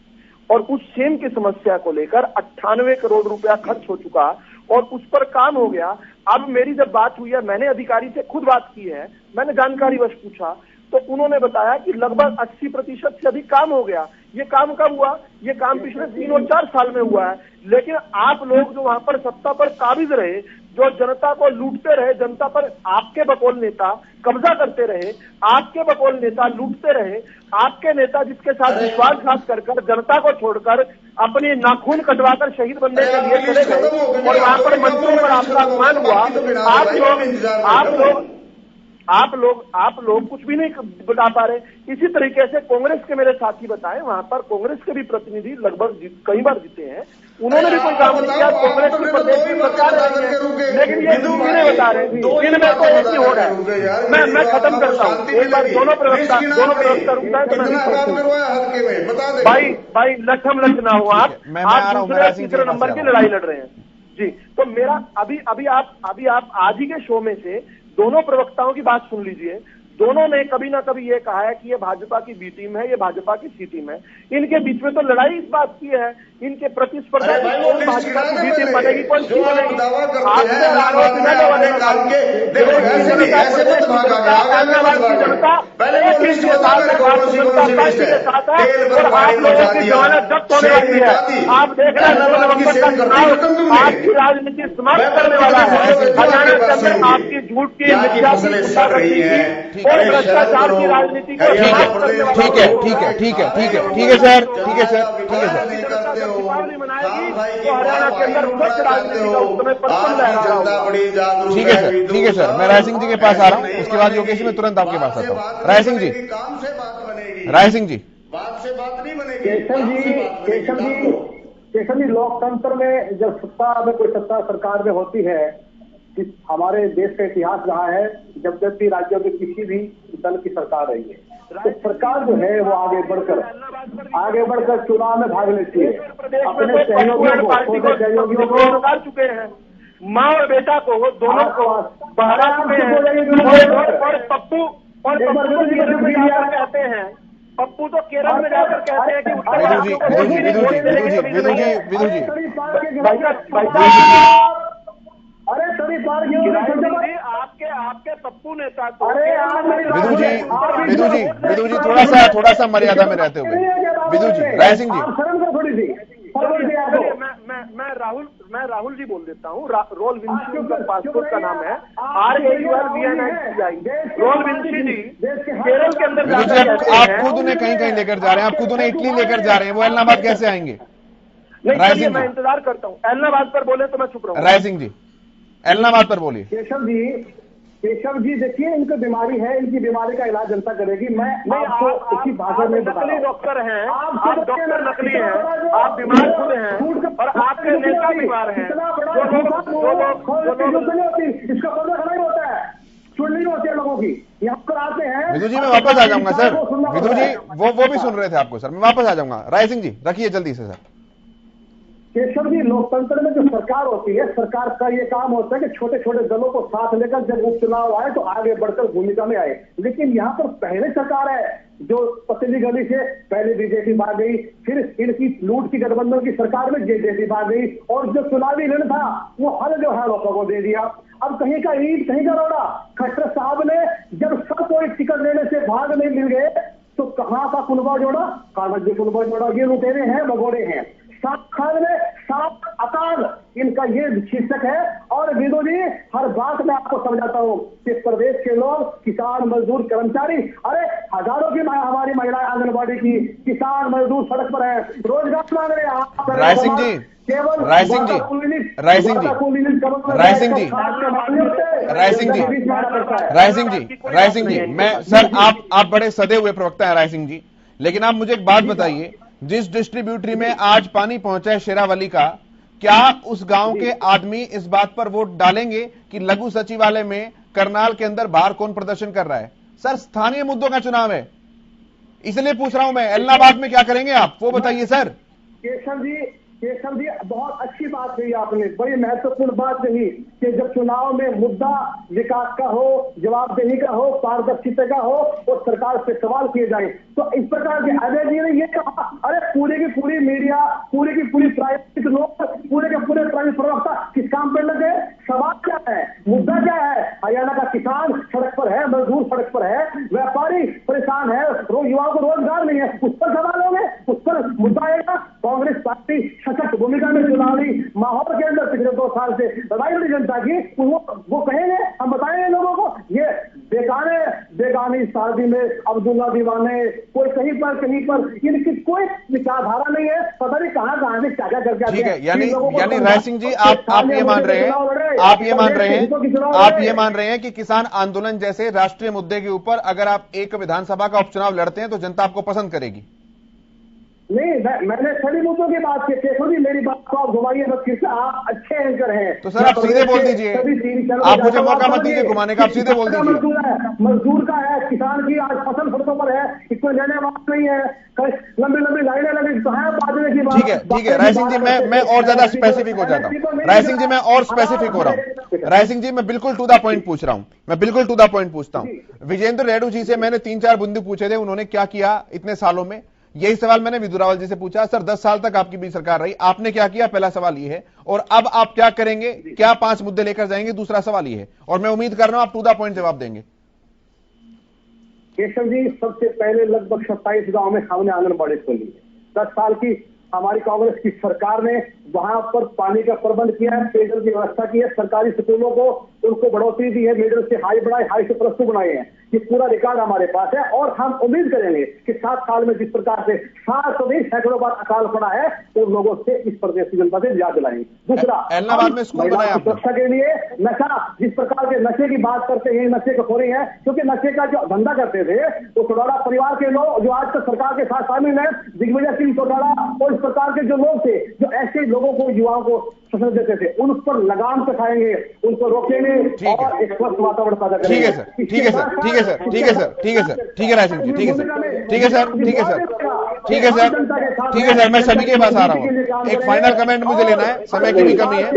और उस सेम की समस्या को लेकर 98 करोड़ रुपया खर्च हो चुका और उस पर काम हो गया। अब मेरी जब बात हुई है, मैंने अधिकारी से खुद बात की है, मैंने जानकारीवश पूछा तो उन्होंने बताया कि लगभग 80% से अधिक काम हो गया। ये काम कब हुआ? ये काम पिछले 3 और 4 साल में हुआ है। लेकिन आप लोग जो वहां पर सत्ता पर काबिज रहे, जो जनता को लूटते रहे, जनता पर आपके बकौल नेता कब्जा करते रहे, आपके बकौल नेता लूटते रहे, आपके नेता जिसके साथ विश्वासघात कर जनता को छोड़कर अपनी नाखून कटवाकर शहीद बनने के लिए चले गए और वहां पर मंत्रियों पर आपका अपमान हुआ। आप लोग कुछ भी नहीं बता पा रहे। इसी तरीके से कांग्रेस के मेरे साथी बताएं, वहां पर कांग्रेस के भी प्रतिनिधि लगभग कई बार जीते हैं, उन्होंने भी कोई काम नहीं किया। कांग्रेस की प्रदेश की सरकार है, लेकिन ये दूर नहीं बता रहे। इनमें तो एक ही हो रहा है। मैं खत्म करता हूँ, एक बार दोनों प्रवक्ता रुकता है तो भाई लठम लठ ना हो। आप दूसरे तीसरे नंबर की लड़ाई लड़ रहे हैं जी। तो मेरा अभी आप आज ही के शो में से दोनों प्रवक्ताओं की बात सुन लीजिए। दोनों ने कभी ना कभी ये कहा है कि ये भाजपा की बी टीम है, ये भाजपा की सी टीम है। इनके बीच में तो लड़ाई इस बात की है, इनके प्रतिस्पर्धा कौन भाजपा की बी टीम बनेगी, कौन सी बनेगी। आप देख रहे हैं आपकी राजनीति समाप्त करने वाला है। हरियाणा के अंदर आपकी झूठ की और भ्रष्टाचार की राजनीति को ठीक है सर, ठीक है सर। दीपावली मनाएगी तो हरियाणा के अंदर भ्रष्ट राजनीति का उस समय परचम लहरा रहा होगा। ठीक है सर, मैं राय सिंह जी के पास आ रहा हूँ, उसके बाद योगेश में तुरंत आपके पास आता हूँ। राय सिंह जी, राय सिंह जी, बात से बात नहीं बनेगी। केशव जी, लोकतंत्र में जब सत्ता में कोई सत्ता सरकार में होती है, हमारे देश का इतिहास रहा है जब भी राज्यों में किसी भी दल की सरकार रही है तो सरकार जो है वो आगे बढ़कर चुनाव में भाग लेती है, अपने सहयोगियों को निकाल चुके हैं, माँ और बेटा को दोनों को बहरा चुके हैं। और पप्पू कहते हैं, पप्पू तो केरल में जाकर कहते हैं कि अरे सभी आपके पप्पू नेता को विदु जी थोड़ा सा मर्यादा में रहते हुए विदु जी, राय सिंह जी, मैं राहुल जी बोल देता हूँ। रोल विंसी उनका पासपोर्ट का नाम है, RAULVNICI। रोल विंसी जी केरल के अंदर आप खुद उन्हें कहीं लेकर जा रहे हैं, आप खुद उन्हें इटली लेकर जा रहे हैं, वो इलाहाबाद कैसे आएंगे? नहीं, मैं इंतजार करता हूँ। इलाहाबाद पर बोले तो मैं चुप रहूँ। राय सिंह जी, इलाहाबाद पर बोलिए। केशव जी देखिए, इनको बीमारी है, इनकी बीमारी का इलाज जनता करेगी। मैं आपको इसी भाषा में नकली डॉक्टर हैं, आप डॉक्टर नकली हैं, आप बीमार खुद हैं और आपके नेता बीमार हैं। इसका पता खड़ा ही होता है, सुन नहीं होती है लोगों की। यहाँ पर आते हैं। विदु जी मैं वापस आ जाऊंगा सर, विदु जी वो भी सुन रहे थे आपको सर, मैं वापस आ जाऊंगा। राय सिंह जी रखिए जल्दी से सर। केशव जी, लोकतंत्र में जो सरकार होती है, सरकार का ये काम होता है कि छोटे छोटे दलों को साथ लेकर जब उपचुनाव आए तो आगे बढ़कर भूमिका में आए। लेकिन यहाँ पर पहले सरकार है जो पतली गली से पहले बीजेपी भाग गई, फिर इनकी लूट की गठबंधन की सरकार में जेजेपी भाग गई और जो चुनावी ऋण था वो हल जो है लोगों को दे दिया। अब कहीं का ईद कहीं का रोड़ा। खट्टर साहब ने जब सब कोई टिकट लेने से भाग नहीं मिल गए तो कहाँ का कुनबा जोड़ा, कागज जो कुनबा जोड़ा, ये लुटेरे हैं, भगोड़े हैं। खान में सात अकाल इनका ये शीर्षक है। और विदु जी, हर बात में आपको समझाता हूँ कि प्रदेश के लोग, किसान, मजदूर, कर्मचारी, अरे हजारों की हमारी महिलाएं आंगनबाड़ी की, किसान मजदूर सड़क पर है, रोजगार मांग रहे हैं। राय सिंह जी, राय सिंह जी, राय सिंह जी, राय सिंह जी, राय सिंह जी, राय सिंह जी, राय सिंह जी, मैं सर आप बड़े सदे हुए प्रवक्ता हैं राय सिंह जी, लेकिन आप मुझे एक बात बताइए, जिस डिस्ट्रीब्यूटरी में आज पानी पहुंचा है शेरावली का, क्या उस गांव के आदमी इस बात पर वोट डालेंगे कि लघु सचिवालय में करनाल के अंदर बाहर कौन प्रदर्शन कर रहा है? सर स्थानीय मुद्दों का चुनाव है, इसलिए पूछ रहा हूं मैं। इलाहाबाद में क्या करेंगे आप, वो बताइए सर। केशव जी बहुत अच्छी बात कही आपने, बड़ी महत्वपूर्ण बात कही कि जब चुनाव में मुद्दा विकास का हो, जवाबदेही का हो, पारदर्शिता का हो और सरकार से सवाल किए जाए, तो इस प्रकार के अजय जी ने ये कहा, अरे पूरी की पूरी मीडिया, पूरी की पूरी प्राइवेट लोग, पूरे के पूरे प्राइवेट प्रवक्ता किस काम पर लगे? सवाल क्या है, मुद्दा क्या है? हरियाणा का किसान सड़क पर है, मजदूर सड़क पर है, व्यापारी परेशान है, युवाओं को रोजगार नहीं है, उस पर सवाल होंगे, उस पर मुद्दा आएगा। कांग्रेस पार्टी सशक्त भूमिका में चुनावी माहौल के अंदर पिछले 2 साल से लड़ाई लड़ी जनता की, वो कहेंगे, हम बताएंगे लोगों को, ये बेगानी शादी में अब्दुल्ला दीवाने, कोई कहीं पर इनकी कोई विचारधारा नहीं है, पता नहीं कहां से क्या करके। ठीक है, यानी राय सिंह जी आप ये मान रहे हैं कि किसान आंदोलन जैसे राष्ट्रीय मुद्दे के ऊपर अगर आप एक विधानसभा का उपचुनाव लड़ते हैं तो जनता आपको पसंद करेगी? नहीं, मैंने सभी मुद्दों की बात की। केशव जी मेरी बात को आप घुमाइए मत, किससे आप अच्छे एंकर हैं तो सर आप सीधे बोल दीजिए, आप मुझे मौका मत दीजिए घुमाने का, आप सीधे बोल दीजिए। मजदूर का है, किसान की आज फसल सड़कों पर है, इसको लेने वाला नहीं है, लंबी लाइनें लगी तो है बाजरे की बात। ठीक है राय सिंह जी, मैं और ज्यादा स्पेसिफिक हो जाता हूँ। राय सिंह जी मैं और स्पेसिफिक हो रहा हूँ। राय सिंह जी, मैं बिल्कुल टू द पॉइंट पूछ रहा हूं, मैं बिल्कुल टू द पॉइंट पूछता हूं। विजेंद्र रेड्डी जी से मैंने 3-4 बिंदु पूछे थे, उन्होंने क्या किया इतने सालों में। यही सवाल मैंने विधु रावल जी से पूछा, सर 10 साल तक आपकी बीच सरकार रही, आपने क्या किया, पहला सवाल ये है। और अब आप क्या करेंगे, क्या 5 मुद्दे लेकर जाएंगे, दूसरा सवाल ये है। और मैं उम्मीद कर रहा हूं आप टू द पॉइंट जवाब देंगे। केशव जी, सबसे पहले लगभग 27 गांव में हमने आंगनबाड़ी खोली है। 10 साल की हमारी कांग्रेस की सरकार ने वहां पर पानी का प्रबंध किया है, पेयजल की व्यवस्था की है, सरकारी स्कूलों को उनको बढ़ोतरी दी है, मिडिल से हाई बढ़ाए, हाई से प्लस 2 बनाए हैं। ये पूरा रिकॉर्ड हमारे पास है और हम उम्मीद करेंगे कि 7 साल में जिस प्रकार से 720 सैकड़ों बार अकाल पड़ा है, उन लोगों से इस प्रदेश की जनता से याद दिलाएंगे। दूसरा, एलनाबाद में स्कूल बनाया सुरक्षा के लिए नशा, जिस प्रकार के नशे की बात करते हैं, नशे को खोरी है, क्योंकि नशे का जो धंधा करते थे वो चौटाला परिवार के लोग जो आज तक सरकार के साथ शामिल है, दिग्विजय सिंह चौटाला और इस प्रकार के जो लोग थे, जो ऐसे लोगों को, युवाओं को शोषण देते थे, उन पर लगाम कसाएंगे, उनको रोकेंगे और एक स्वस्थ वातावरण पैदा करेंगे। ठीक है सर, ठीक है सर, ठीक है सर, ठीक है सर, ठीक है सर, ठीक है राय सिंह जी, ठीक है सर, ठीक है सर, ठीक है सर, ठीक है सर, ठीक है सर, मैं सभी के पास आ रहा हूँ। एक फाइनल कमेंट मुझे लेना है, समय की भी कमी है।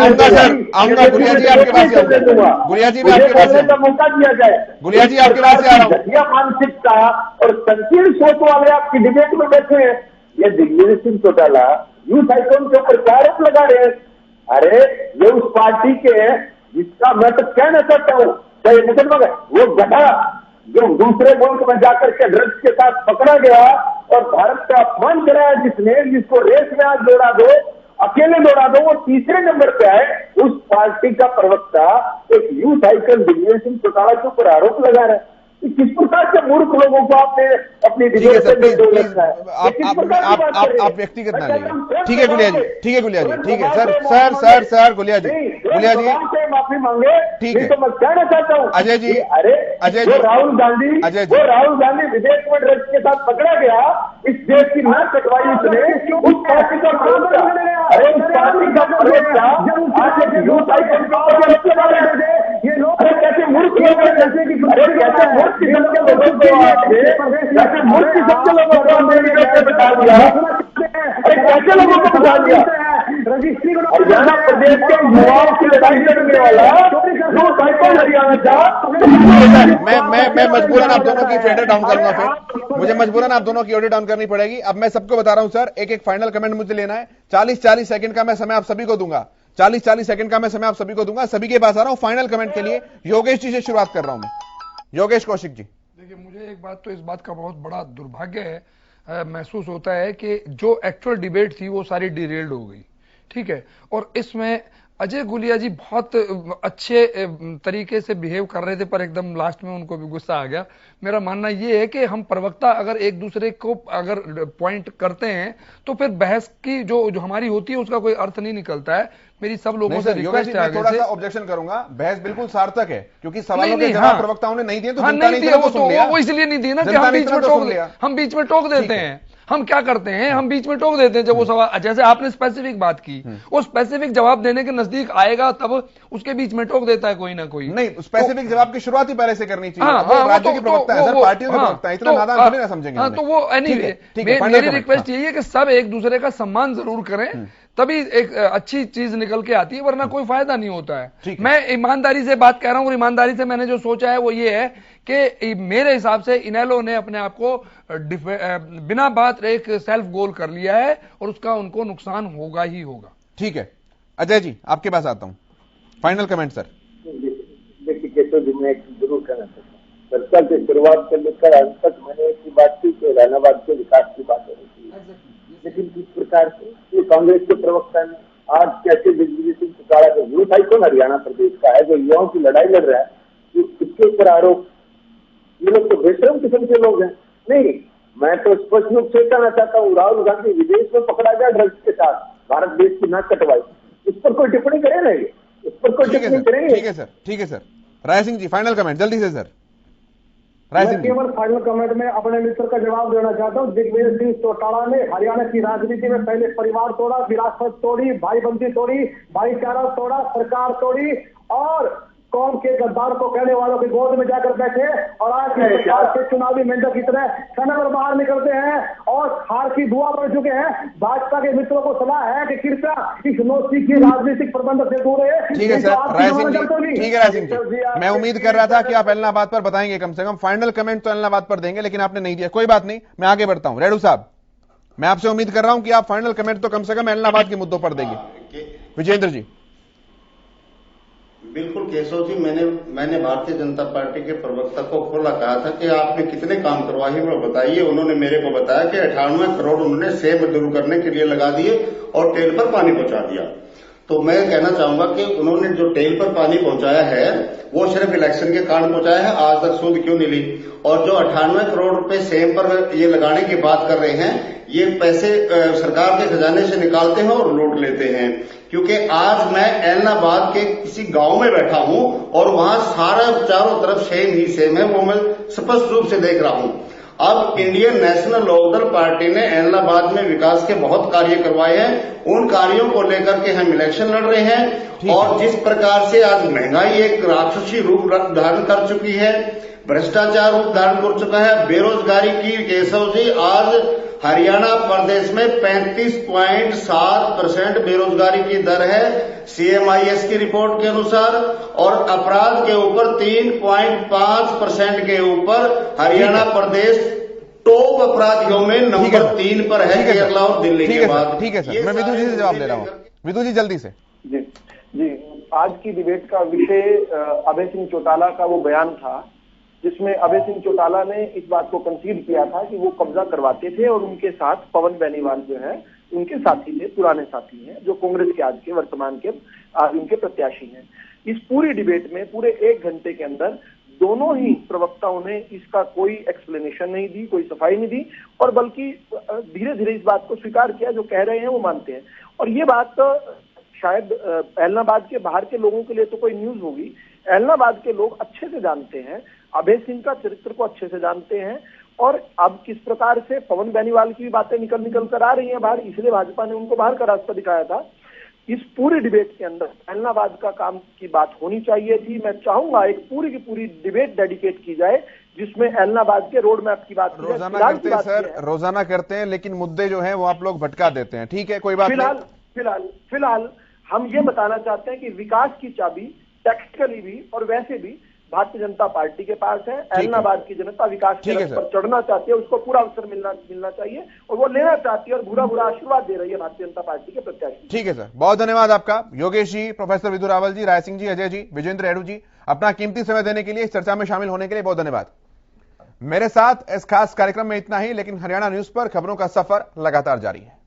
आऊंगा सर, आऊंगा। गुड़िया जी आपके पास से आऊंगा, गुड़िया जी मैं आपके पास से मौका दिया जाए। गुड़िया जी आपके पास से आ रहा हूँ। मानसिकता और संकीर्ण सोच वाले आपकी डिबेट में बैठे हैं। ये दिग्विजय सिंह चौटाला यूथ आइकॉन के ऊपर क्या आरोप लगा रहे हैं? अरे ये उस पार्टी के हैं जिसका मैं तो कहना चाहता हूँ, वो गधा जो दूसरे मुल्क में जाकर के ड्रग्स के साथ पकड़ा गया और भारत का अपमान कराया, जिसने, जिसको रेस में आज दौड़ा दो, अकेले दौड़ा दो, वो तीसरे नंबर पे आए। उस पार्टी का प्रवक्ता एक यूथ आइकन दिग्विजय सिंह चौटाला के ऊपर आरोप लगा रहा है। किस प्रकार के मूर्ख लोगों को आपने अपनी डिबेट में जोड़ रखा है? आप व्यक्तिगत ना लीजिए। ठीक है गुलिया जी, ठीक है गुलिया जी, ठीक है sir, sir sir sir Gulia ji, Gulia ji माफी मांगे। ठीक है, तो मैं कहना चाहता हूँ अजय जी, अरे अजय जी, राहुल गांधी विदेश में ड्रग्स के साथ पकड़ा गया, इस देश की नाक कटवाई उसने, उस पार्टी का प्रवक्ता, अरे उस पार्टी का प्रवक्ता आज एक यूथ आइकन का आरोप लगा रहे हैं। ये लोग कैसे मूर्ख लोग हैं, अरे कैसे मूर्ख किस्म के लोगों को आपने, कैसे मूर्ख किस्म के लोगों को आपने डिबेट में बिठा दिया, अरे कैसे लोगों को बिठा दिया? हरियाणा प्रदेश के युवाओं की लड़ाई लड़ने वाला यूथ आइकन हरियाणा का। मैं मजबूरन आप दोनों की फेडर डाउन करूंगा, फिर मुझे मजबूरन आप दोनों की ऑडियो डाउन करनी पड़ेगी। अब मैं सबको बता रहा हूं सर, एक एक फाइनल कमेंट मुझे लेना है। 40-40 सेकंड का मैं समय आप सभी को दूंगा, 40-40 सेकंड का मैं समय आप सभी को दूंगा। सभी के पास आ रहा हूं फाइनल कमेंट के लिए। योगेश जी से शुरुआत कर रहा हूं मैं, योगेश कौशिक जी। देखिए, मुझे एक बात तो इस बात का बहुत बड़ा दुर्भाग्य है, महसूस होता है कि जो एक्चुअल डिबेट थी वो सारी डिरेल्ड हो गई। ठीक है, और इसमें अजय गुलिया जी बहुत अच्छे तरीके से बिहेव कर रहे थे, पर एकदम लास्ट में उनको भी गुस्सा आ गया। मेरा मानना यह है कि हम प्रवक्ता अगर एक दूसरे को अगर पॉइंट करते हैं तो फिर बहस की जो हमारी होती है उसका कोई अर्थ नहीं निकलता है। मेरी सब लोगों से रिक्वेस्ट है, थोड़ा सा ऑब्जेक्शन करूंगा, बहस बिल्कुल सार्थक है क्योंकि सवालों के जवाब प्रवक्ताओं ने नहीं दिए, तो जनता नहीं दिया, वो इसलिए नहीं दिए ना कि हम बीच में टोक देते हैं। हम क्या करते हैं, हम बीच में टोक देते हैं। जब वो सवाल, जैसे आपने स्पेसिफिक बात की, वो स्पेसिफिक जवाब देने के नजदीक आएगा तब उसके बीच में टोक देता है कोई ना कोई। नहीं, स्पेसिफिक जवाब की शुरुआत ही पहले से करनी चाहिए। राज्य के प्रवक्ता है सर, पार्टियों के प्रवक्ता है, इतना नादान थोड़ी ना समझेंगे। हाँ, तो वो एनीवे मेरी रिक्वेस्ट यही है कि सब एक दूसरे का सम्मान जरूर करें, तभी एक अच्छी चीज निकल के आती है, वरना कोई फायदा नहीं होता है। मैं ईमानदारी से बात कह रहा हूं और ईमानदारी से मैंने जो सोचा है वो ये है कि मेरे हिसाब से इनेलो ने अपने आप को बिना बात एक सेल्फ गोल कर लिया है और उसका उनको नुकसान होगा ही होगा। ठीक है, अजय जी आपके पास आता हूं, फाइनल कमेंट सर। देखिए केशव जी, मैं एक जरूर कहना चाहता हूँ, चर्चा की शुरुआत से लेकर अंत तक मैंने एक ही बात की कि इलाहाबाद के विकास की बात हो रही थी, लेकिन किस प्रकार से ये कांग्रेस के प्रवक्ता ने आज कैसे दिग्विजय सिंह चौटाला जो यूथ आइकॉन हरियाणा प्रदेश का है, जो युवाओं की लड़ाई लड़ रहा है, इसके ऊपर आरोप, ये लोग तो बेशरम किस्म के लोग हैं। नहीं, मैं तो स्पष्ट रूप से कहना चाहता हूँ, राहुल गांधी विदेश में पकड़ा गया ड्रग्स के साथ, भारत देश की नाक कटवाई, इस पर कोई टिप्पणी करें ना, इस पर कोई टिप्पणी करेंगे? ठीक है सर, ठीक है sir. Rai Singh ji final comment जल्दी से सर। मैं केवल फाइनल कमेंट में अपने मित्र का जवाब देना चाहता हूं। दिग्विजय सिंह चौटाला ने हरियाणा की राजनीति में पहले परिवार तोड़ा, विरासत तोड़ी, भाईबंदी तोड़ी, भाईचारा तोड़ा, सरकार तोड़ी और कौम के गद्दार को कहने वालों की गोद में जाकर बैठे और आज के सरकार के चुनावी मेंढक की तरह सनक पर बाहर निकलते हैं और हार की दुआ पड़ चुके हैं। भाजपा के मित्रों को सलाह है कि कृपया इस नोसी की राजनीतिक प्रबंध से दूर रहे। ठीक है सर, राय सिंह जी, ठीक है राय सिंह जी, मैं उम्मीद कर रहा था कि आप एलनाबाद पर बताएंगे, कम से कम फाइनल कमेंट तो एलनाबाद पर देंगे, लेकिन आपने नहीं दिया। कोई बात नहीं, मैं आगे बढ़ता हूं। रेडू साहब, मैं आपसे उम्मीद कर रहा हूं कि आप फाइनल कमेंट तो कम से कम एलनाबाद के मुद्दों पर देंगे। विजेंद्र जी। बिल्कुल केशव जी, मैंने भारतीय जनता पार्टी के प्रवक्ता को खुला कहा था कि आपने कितने काम करवाए वो बताइए। उन्होंने मेरे को बताया कि 98 करोड़ उन्होंने सेब दूर करने के लिए लगा दिए और टेल पर पानी पहुंचा दिया। तो मैं कहना चाहूंगा कि उन्होंने जो टेल पर पानी पहुंचाया है वो सिर्फ इलेक्शन के कारण पहुंचाया है, आज तक सूद क्यों नहीं ली। और जो 98 करोड़ रुपए सेब पर ये लगाने की बात कर रहे हैं, ये पैसे सरकार के खजाने से निकालते हैं और लूट लेते हैं। क्योंकि आज मैं एलनाबाद के किसी गांव में बैठा हूं और वहां सारा चारों तरफ सेम ही सेम है, वो मैं स्पष्ट रूप से देख रहा हूं। अब इंडियन नेशनल लोकदल पार्टी ने एलनाबाद में विकास के बहुत कार्य करवाए हैं, उन कार्यों को लेकर के हम इलेक्शन लड़ रहे हैं। और जिस प्रकार से आज महंगाई एक राक्षसी रूप धारण कर चुकी है, भ्रष्टाचार रूप धारण कर चुका है, बेरोजगारी की केशव जी आज हरियाणा प्रदेश में 35.7% बेरोजगारी की दर है CMIS की रिपोर्ट के अनुसार, और अपराध के ऊपर 3.5% के ऊपर हरियाणा प्रदेश टॉप अपराधियों में नंबर 3 पर है, केरला और दिल्ली के बाद। ठीक है सर, मैं विदु जी से जवाब दे रहा हूँ। विदु जी जल्दी से। जी, आज की डिबेट का विषय अभय सिंह चौटाला का वो बयान था जिसमें अभय सिंह चौटाला ने इस बात को कंसीड किया था कि वो कब्जा करवाते थे और उनके साथ पवन बेनीवाल जो है उनके साथी थे, पुराने साथी हैं, जो कांग्रेस के आज के वर्तमान के आज उनके प्रत्याशी हैं। इस पूरी डिबेट में पूरे 1 घंटे के अंदर दोनों ही प्रवक्ताओं ने इसका कोई एक्सप्लेनेशन नहीं दी, कोई सफाई नहीं दी, और बल्कि धीरे धीरे इस बात को स्वीकार किया, जो कह रहे हैं वो मानते हैं। और ये बात शायद एलनाबाद के बाहर के लोगों के लिए तो कोई न्यूज होगी, एलनाबाद के लोग अच्छे से जानते हैं, अभय सिंह का चरित्र को अच्छे से जानते हैं, और अब किस प्रकार से पवन बेनीवाल की भी बातें निकल कर आ रही हैं बाहर, इसलिए भाजपा ने उनको बाहर का रास्ता दिखाया था। इस पूरी डिबेट के अंदर एलनाबाद का काम की बात होनी चाहिए थी। मैं चाहूंगा एक पूरी की पूरी डिबेट डेडिकेट की जाए जिसमें एलनाबाद के रोड मैप की बात रोजाना करते हैं सर, रोजाना करते हैं, लेकिन मुद्दे जो हैं वो आप लोग भटका देते हैं। ठीक है, कोई बात नहीं। फिलहाल हम ये बताना चाहते हैं कि विकास की चाबी टेक्निकली भी और वैसे भी भारतीय जनता पार्टी के पास है। एलनाबाद की जनता विकास के रथ पर चढ़ना चाहती है, उसको पूरा अवसर मिलना चाहिए और वो लेना चाहती है, और बुरा आशीर्वाद दे रही है भारतीय जनता पार्टी के प्रत्याशी। ठीक है सर, बहुत धन्यवाद आपका योगेश जी, प्रोफेसर विदु रावल जी, राय सिंह जी, अजय जी, विजेंद्र रेडू जी, अपना कीमती समय देने के लिए, इस चर्चा में शामिल होने के लिए बहुत धन्यवाद। मेरे साथ इस खास कार्यक्रम में इतना ही, लेकिन हरियाणा न्यूज पर खबरों का सफर लगातार जारी है।